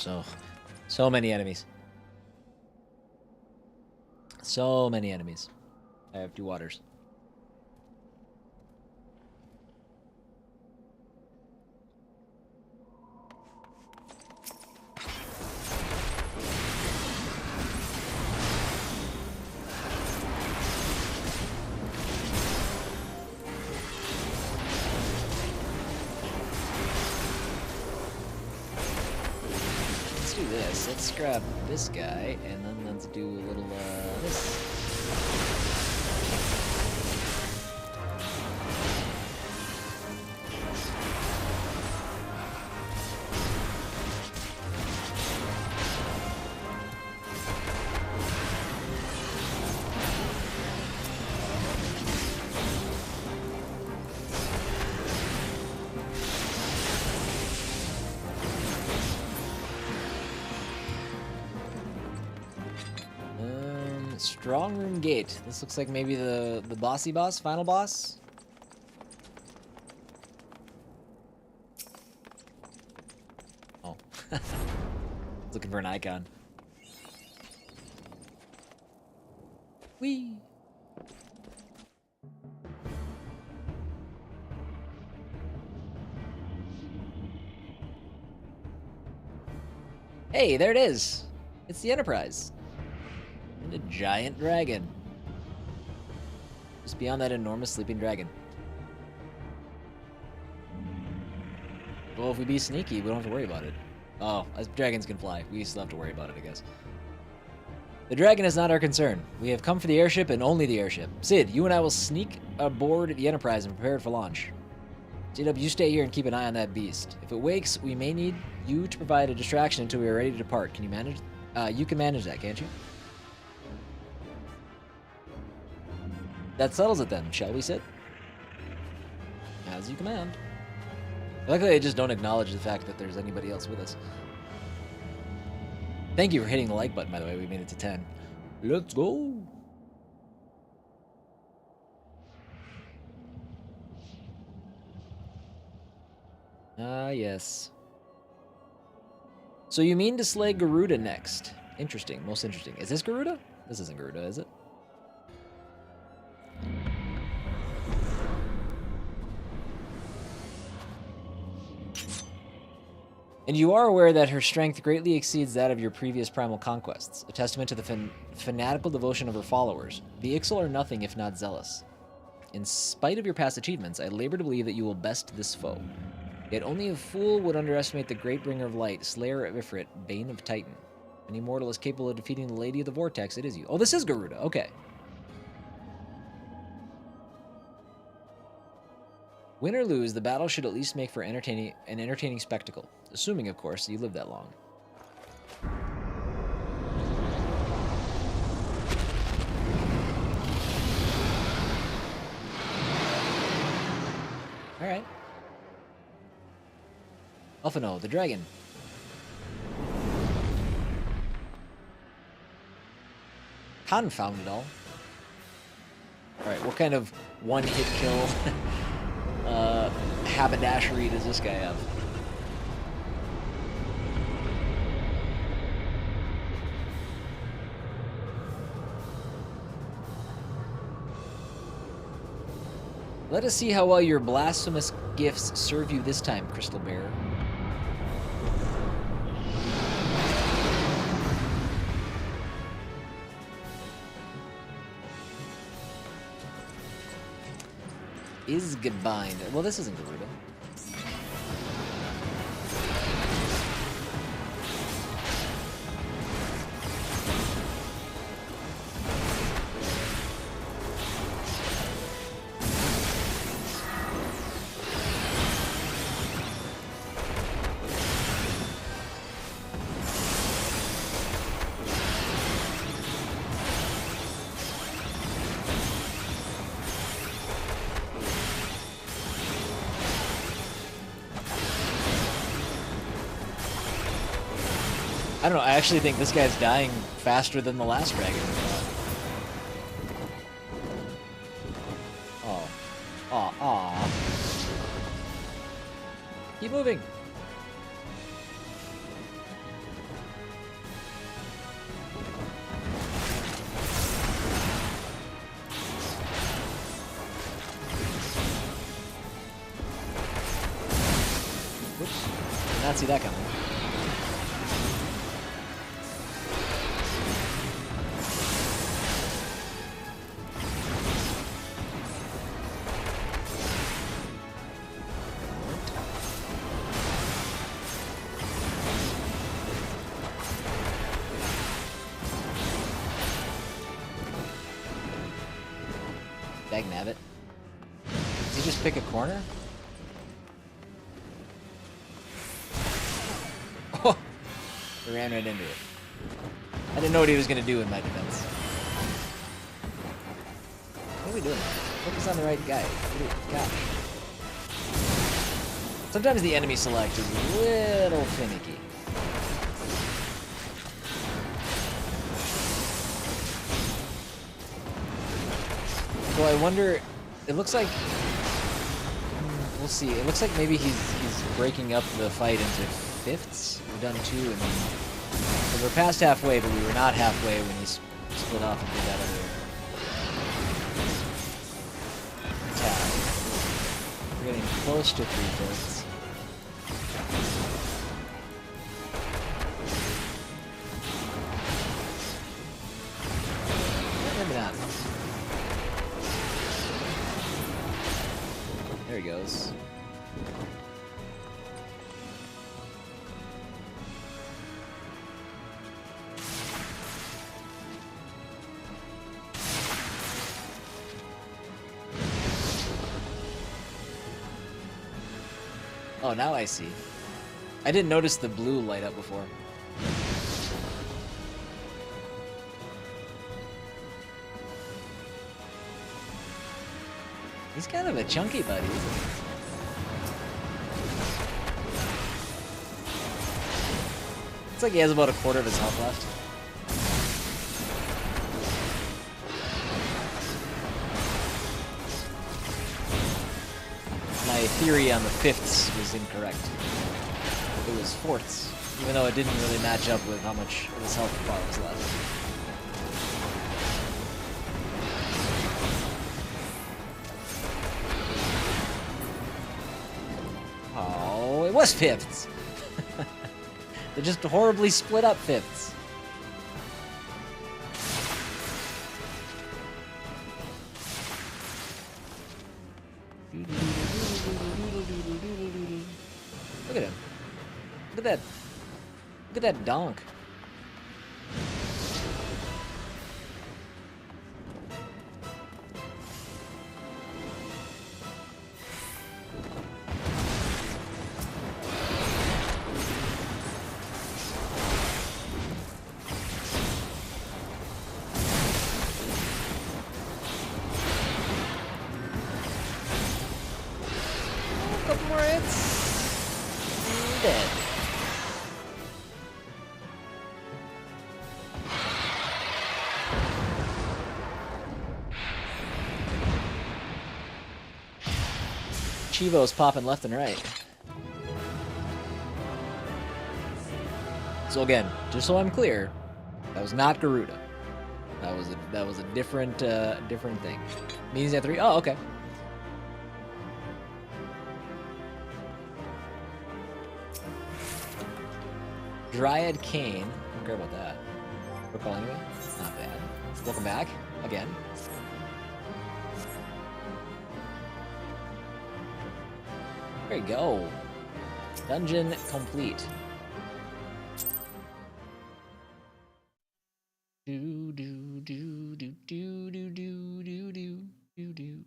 So many enemies. So many enemies. I have 2 waters. Let's grab this guy, and then let's do a little, this. Strong room gate. This looks like maybe the bossy boss, final boss. Oh, looking for an icon. Whee! Hey, there it is. It's the Enterprise. And a giant dragon. Just beyond that enormous sleeping dragon. Well, if we be sneaky, we don't have to worry about it. Oh, as dragons can fly. We still have to worry about it, I guess. The dragon is not our concern. We have come for the airship and only the airship. Sid, you and I will sneak aboard the Enterprise and prepare it for launch. Sid, you stay here and keep an eye on that beast. If it wakes, we may need you to provide a distraction until we are ready to depart. Can you manage? You can manage that, can't you? That settles it then, shall we, Sid? As you command. Luckily, I just don't acknowledge the fact that there's anybody else with us. Thank you for hitting the like button, by the way. We made it to 10. Let's go! Ah, yes. So you mean to slay Garuda next? Interesting, most interesting. Is this Garuda? This isn't Garuda, is it? And you are aware that her strength greatly exceeds that of your previous primal conquests, a testament to the fanatical devotion of her followers. The Ixal are nothing if not zealous. In spite of your past achievements, I labor to believe that you will best this foe. Yet only a fool would underestimate the great bringer of light, slayer of Ifrit, bane of Titan. If any mortal is capable of defeating the Lady of the Vortex, it is you. Oh, this is Garuda, okay. Win or lose, the battle should at least make for an entertaining spectacle. Assuming, of course, you live that long. Alright. Alphino, the dragon. Confound it all. Alright, what kind of one-hit kill haberdashery does this guy have? Let us see how well your blasphemous gifts serve you this time, Crystal Bearer. Isgebind. Well, this isn't Garuda. I don't know, I actually think this guy's dying faster than the last dragon. Oh. Aw, aw. Keep moving. not see that coming. Dagnabbit. Does he just pick a corner? Oh! I ran right into it. I didn't know what he was going to do in my defense. What are we doing? Focus on the right guy. Gosh. Sometimes the enemy select is a little finicky. So I wonder, it looks like, we'll see, it looks like maybe he's breaking up the fight into fifths. We've done 2 and then, so we're past halfway, but we were not halfway when he split off and did that other attack. We're getting close to 3/5. Maybe not. There he goes. Oh, now I see. I didn't notice the blue light up before. He's kind of a chunky buddy, isn't he? Looks like he has about a quarter of his health left. My theory on the fifths was incorrect. It was fourths, even though it didn't really match up with how much of his health bar was left. Oh, it was fifths. They're just horribly split up fifths. Look at him. Look at that. Look at that donk. Couple more hits. Dead. Chivo's popping left and right. So again, just so I'm clear, that was not Garuda. That was a different different thing. Means at 3. Oh, okay. Dryad Cane. I don't care about that. Recall anyway. Not bad. Welcome back again. There you go. Dungeon complete. Do do do do do do do do do do do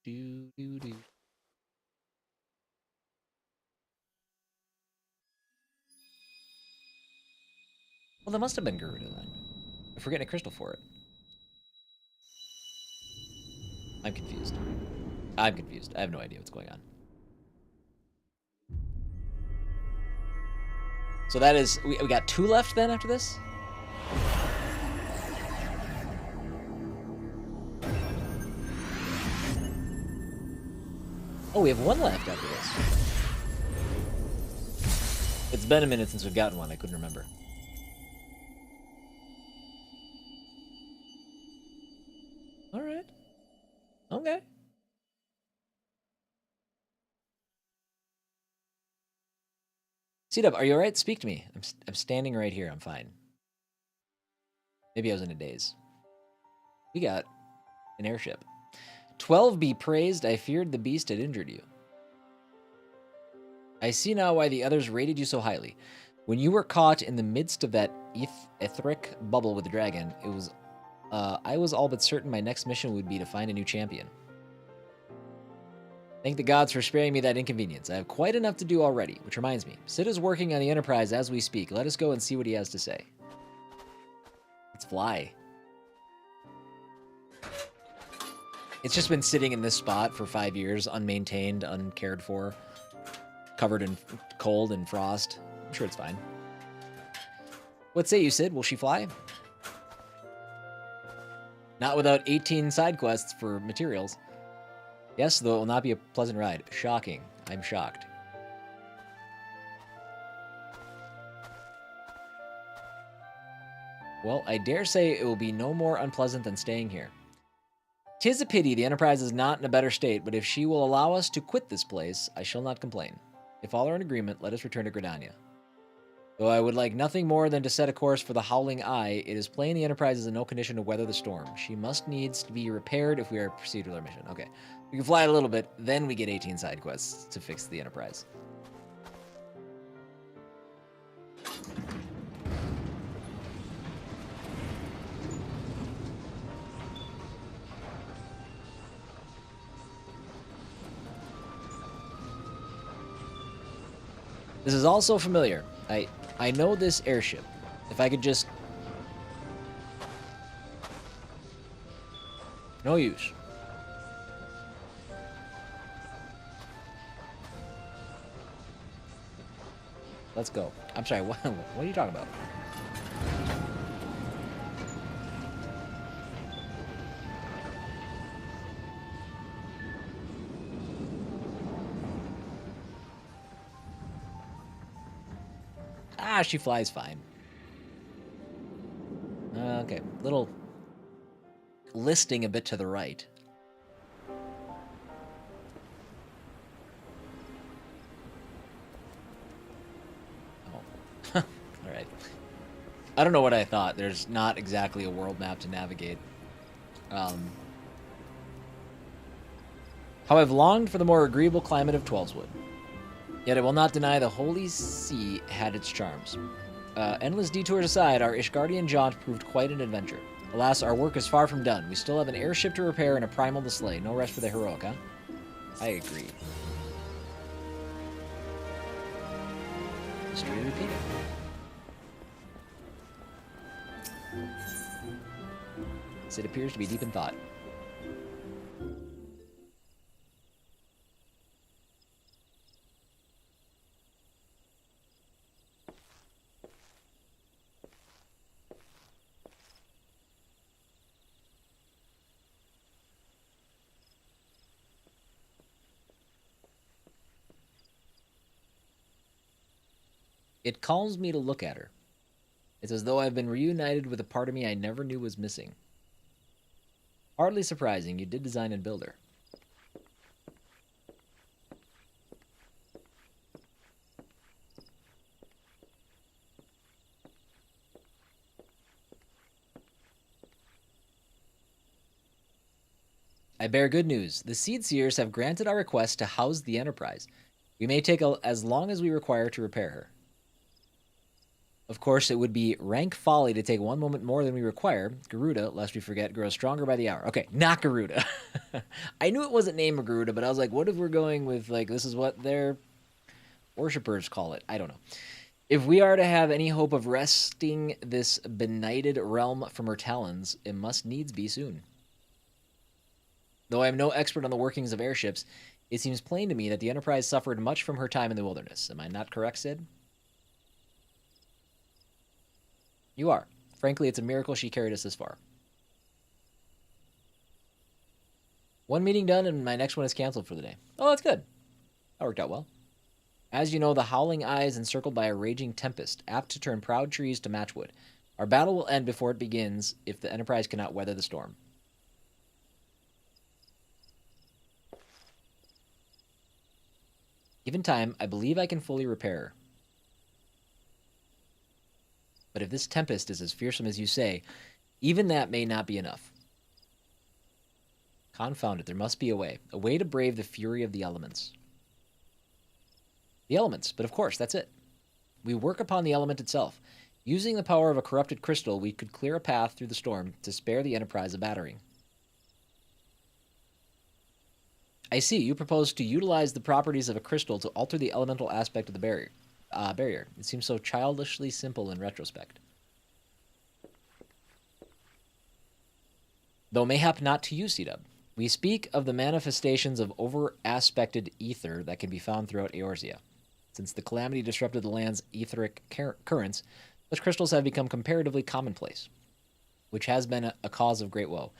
do do do. Well, that must have been Garuda then. If we're getting a crystal for it. I'm confused. I'm confused. I have no idea what's going on. So that is, we got 2 left then after this? Oh, we have 1 left after this. It's been a minute since we've gotten one. I couldn't remember. All right. Okay. C-Dub, are you alright? Speak to me. I'm standing right here. I'm fine. Maybe I was in a daze. We got an airship. 12 be praised. I feared the beast had injured you. I see now why the others rated you so highly. When you were caught in the midst of that etheric bubble with the dragon, it was I was all but certain my next mission would be to find a new champion. Thank the gods for sparing me that inconvenience. I have quite enough to do already, which reminds me, Sid is working on the Enterprise as we speak. Let us go and see what he has to say. Let's fly. It's just been sitting in this spot for 5 years, unmaintained, uncared for, covered in cold and frost. I'm sure it's fine. What say you, Sid? Will she fly? Not without 18 side quests for materials. Yes, though it will not be a pleasant ride. Shocking. I'm shocked. Well, I dare say it will be no more unpleasant than staying here. 'Tis a pity the Enterprise is not in a better state, but if she will allow us to quit this place, I shall not complain. If all are in agreement, let us return to Gridania. Though I would like nothing more than to set a course for the Howling Eye, it is plain the Enterprise is in no condition to weather the storm. She must needs to be repaired if we are to proceed with our mission. Okay. We can fly a little bit, then we get 18 side quests to fix the Enterprise. This is also familiar. I know this airship. If I could just... No use. Let's go. I'm sorry, what are you talking about? Ah, she flies fine. Okay, little listing a bit to the right. Oh. Alright. I don't know what I thought. There's not exactly a world map to navigate. How I've longed for the more agreeable climate of Twelveswood. Yet I will not deny the Holy See had its charms. Endless detours aside, our Ishgardian jaunt proved quite an adventure. Alas, our work is far from done. We still have an airship to repair and a primal to slay. No rest for the heroic, huh? I agree. History repeating. Sid appears to be deep in thought. It calms me to look at her. It's as though I've been reunited with a part of me I never knew was missing. Hardly surprising, you did design and build her. I bear good news. The Seed Seers have granted our request to house the Enterprise. We may take as long as we require to repair her. Of course, it would be rank folly to take one moment more than we require. Garuda, lest we forget, grows stronger by the hour. Okay, not Garuda. I knew it wasn't named Garuda, but I was like, what if we're going with, like, this is what their worshippers call it? I don't know. If we are to have any hope of wresting this benighted realm from her talons, it must needs be soon. Though I am no expert on the workings of airships, it seems plain to me that the Enterprise suffered much from her time in the wilderness. Am I not correct, Sid? You are. Frankly, it's a miracle she carried us this far. One meeting done, and my next one is canceled for the day. Oh, that's good. That worked out well. As you know, the Howling Eye is encircled by a raging tempest, apt to turn proud trees to matchwood. Our battle will end before it begins if the Enterprise cannot weather the storm. Given time, I believe I can fully repair her. But if this tempest is as fearsome as you say, even that may not be enough. Confound it, there must be a way to brave the fury of the elements. The elements, but of course, that's it. We work upon the element itself. Using the power of a corrupted crystal, we could clear a path through the storm to spare the Enterprise a battering. I see, you propose to utilize the properties of a crystal to alter the elemental aspect of the barrier. It seems so childishly simple in retrospect. Though mayhap not to you, C-Dub. We speak of the manifestations of over-aspected ether that can be found throughout Eorzea. Since the calamity disrupted the land's etheric currents, such crystals have become comparatively commonplace, which has been a cause of great woe,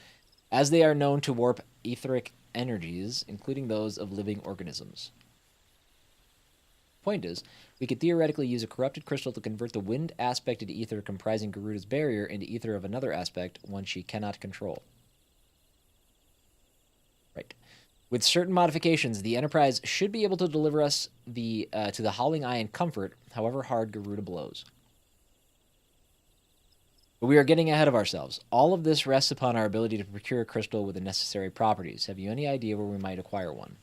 as they are known to warp etheric energies, including those of living organisms. Point is, we could theoretically use a corrupted crystal to convert the wind-aspected ether comprising Garuda's barrier into ether of another aspect, one she cannot control. Right. With certain modifications, the Enterprise should be able to deliver us to the Howling Eye in comfort, however hard Garuda blows. But we are getting ahead of ourselves. All of this rests upon our ability to procure a crystal with the necessary properties. Have you any idea where we might acquire one?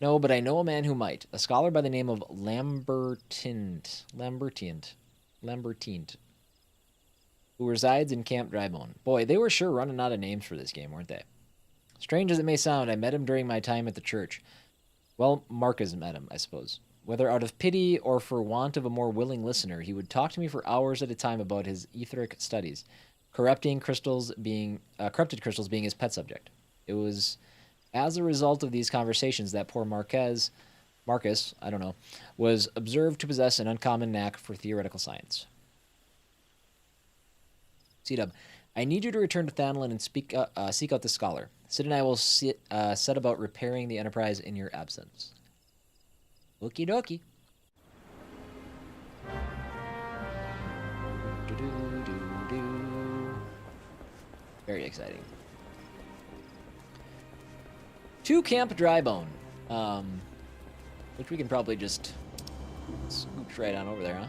No, but I know a man who might. A scholar by the name of Lambertient, who resides in Camp Drybone. Boy, they were sure running out of names for this game, weren't they? Strange as it may sound, I met him during my time at the church. Well, Marcus met him, I suppose. Whether out of pity or for want of a more willing listener, he would talk to me for hours at a time about his etheric studies, corrupted crystals being his pet subject. It was as a result of these conversations that poor Marcus, was observed to possess an uncommon knack for theoretical science. C-Dub, I need you to return to Thanlin and seek out the scholar. Sid and I will set about repairing the Enterprise in your absence. Okie dokie. Very exciting. To Camp Drybone, which we can probably just scooch right on over there, huh?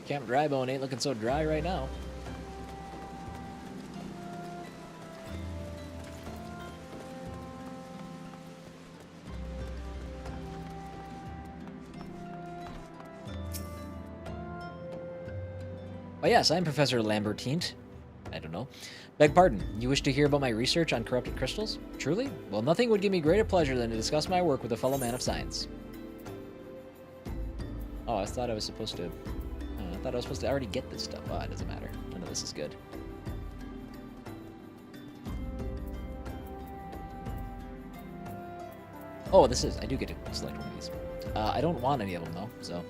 Camp Drybone ain't looking so dry right now. Oh yes, I'm Professor Lambertient. I don't know. Beg pardon, you wish to hear about my research on corrupted crystals? Truly? Well, nothing would give me greater pleasure than to discuss my work with a fellow man of science. Oh, I thought I was supposed to... I thought I was supposed to already get this stuff. Oh, it doesn't matter. None of this is good. Oh, this is... I do get to select one of these. I don't want any of them, though, so...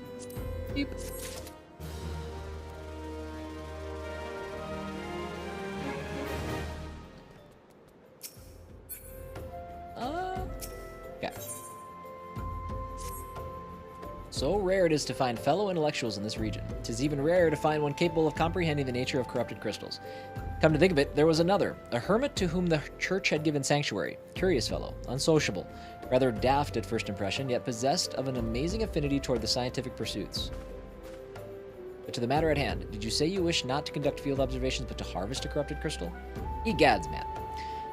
Beep. Okay. So rare it is to find fellow intellectuals in this region. 'Tis even rarer to find one capable of comprehending the nature of corrupted crystals. Come to think of it, there was another, a hermit to whom the church had given sanctuary. Curious fellow, unsociable, rather daft at first impression, yet possessed of an amazing affinity toward the scientific pursuits. But to the matter at hand, did you say you wish not to conduct field observations but to harvest a corrupted crystal? Egads, man.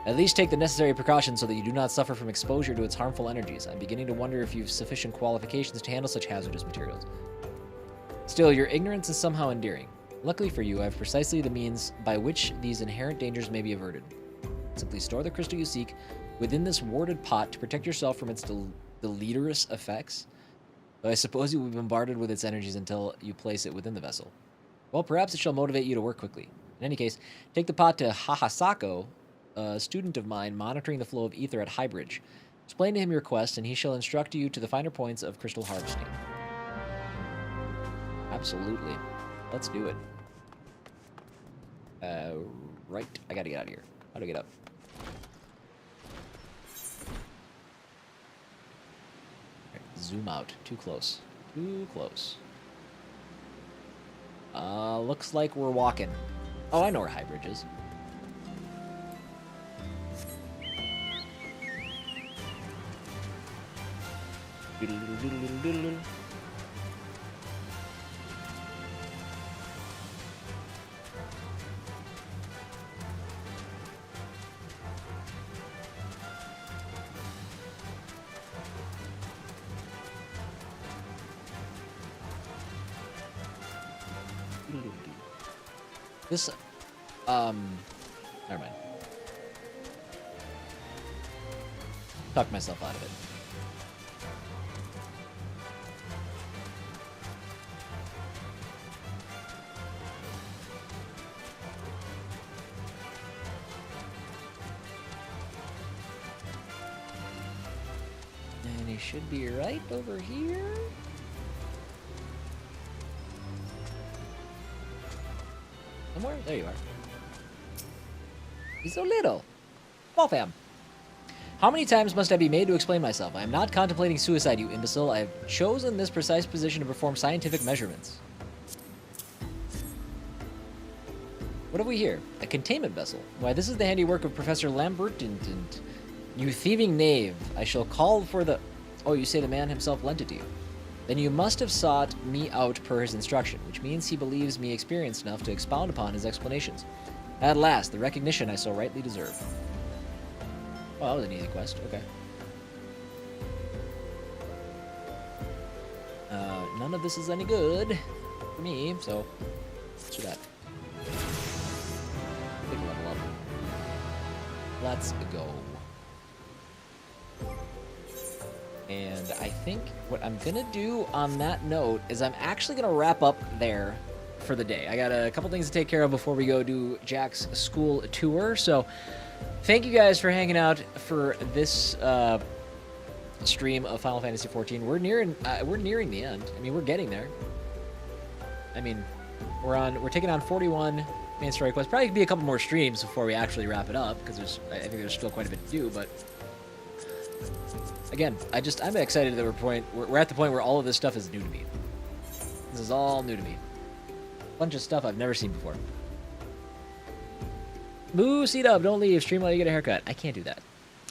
At least take the necessary precautions so that you do not suffer from exposure to its harmful energies. I'm beginning to wonder if you've sufficient qualifications to handle such hazardous materials. Still, your ignorance is somehow endearing. Luckily for you, I have precisely the means by which these inherent dangers may be averted. Simply store the crystal you seek within this warded pot to protect yourself from its deleterious effects. Though I suppose you will be bombarded with its energies until you place it within the vessel. Well, perhaps it shall motivate you to work quickly. In any case, take the pot to Hahasako, a student of mine monitoring the flow of ether at Highbridge. Explain to him your quest, and he shall instruct you to the finer points of crystal harvesting. Absolutely. Let's do it. Right. I gotta get out of here. How do I get up? zoom out. Too close. Too close. Looks like we're walking. Oh, I know where High Bridge is. This, never mind. Talked myself out of it. And he should be right over here. Somewhere? There you are. He's so little. Small fam. How many times must I be made to explain myself? I am not contemplating suicide, you imbecile. I have chosen this precise position to perform scientific measurements. What have we here? A containment vessel. Why, this is the handiwork of Professor Lambert and you thieving knave. I shall call for the... Oh, you say the man himself lent it to you. Then you must have sought me out per his instruction, which means he believes me experienced enough to expound upon his explanations. At last, the recognition I so rightly deserve. Oh, that was an easy quest. Okay. None of this is any good for me, so let's do that. Big level up. Let's go. And I think what I'm going to do on that note is I'm actually going to wrap up there for the day. I got a couple things to take care of before we go do Jack's school tour. So thank you guys for hanging out for this stream of Final Fantasy XIV. We're nearing the end. I mean, we're getting there. I mean, we're taking on 41 main story quests. Probably could be a couple more streams before we actually wrap it up because I think there's still quite a bit to do, but again, I'm excited that we're at the point where all of this stuff is new to me. This is all new to me. A bunch of stuff I've never seen before. Boo, C-Dub, don't leave. Stream while you get a haircut. I can't do that.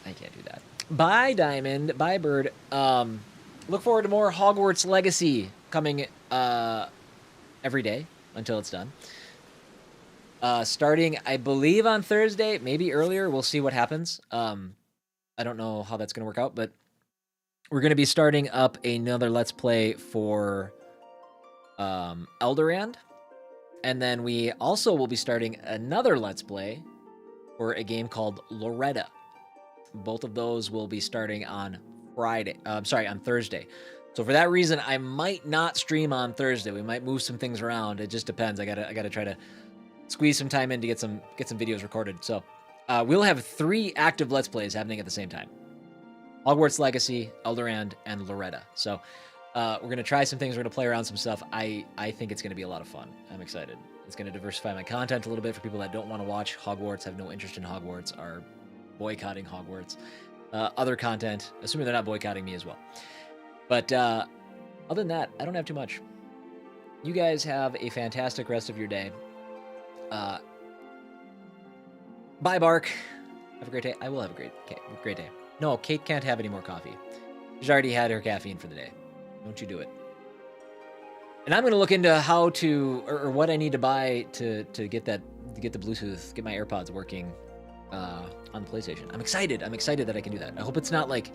I can't do that. Bye, Diamond. Bye, Bird. Look forward to more Hogwarts Legacy coming every day until it's done. Starting, I believe, on Thursday, maybe earlier. We'll see what happens. I don't know how that's going to work out, but we're going to be starting up another Let's Play for Elderand. And then we also will be starting another Let's Play for a game called Loretta. Both of those will be starting on on Thursday. So for that reason, I might not stream on Thursday. We might move some things around. It just depends. I gotta try to squeeze some time in to get some videos recorded. So we'll have 3 active Let's Plays happening at the same time. Hogwarts Legacy, Elderand, and Loretta. So we're going to try some things. We're going to play around some stuff. I think it's going to be a lot of fun. I'm excited. It's going to diversify my content a little bit for people that don't want to watch Hogwarts, have no interest in Hogwarts, are boycotting Hogwarts. Other content, assuming they're not boycotting me as well. But other than that, I don't have too much. You guys have a fantastic rest of your day. Bye, Bark. Have a great day. I will have a great day. No, Kate can't have any more coffee. She's already had her caffeine for the day. Don't you do it. And I'm going to look into how to, or what I need to buy to get the Bluetooth, get my AirPods working on the PlayStation. I'm excited that I can do that. I hope it's not like,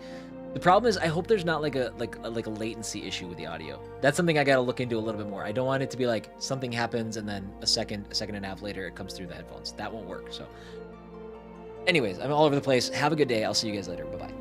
the problem is I hope there's not like a latency issue with the audio. That's something I got to look into a little bit more. I don't want it to be like something happens and then a second and a half later it comes through the headphones. That won't work. So anyways, I'm all over the place. Have a good day. I'll see you guys later. Bye-bye.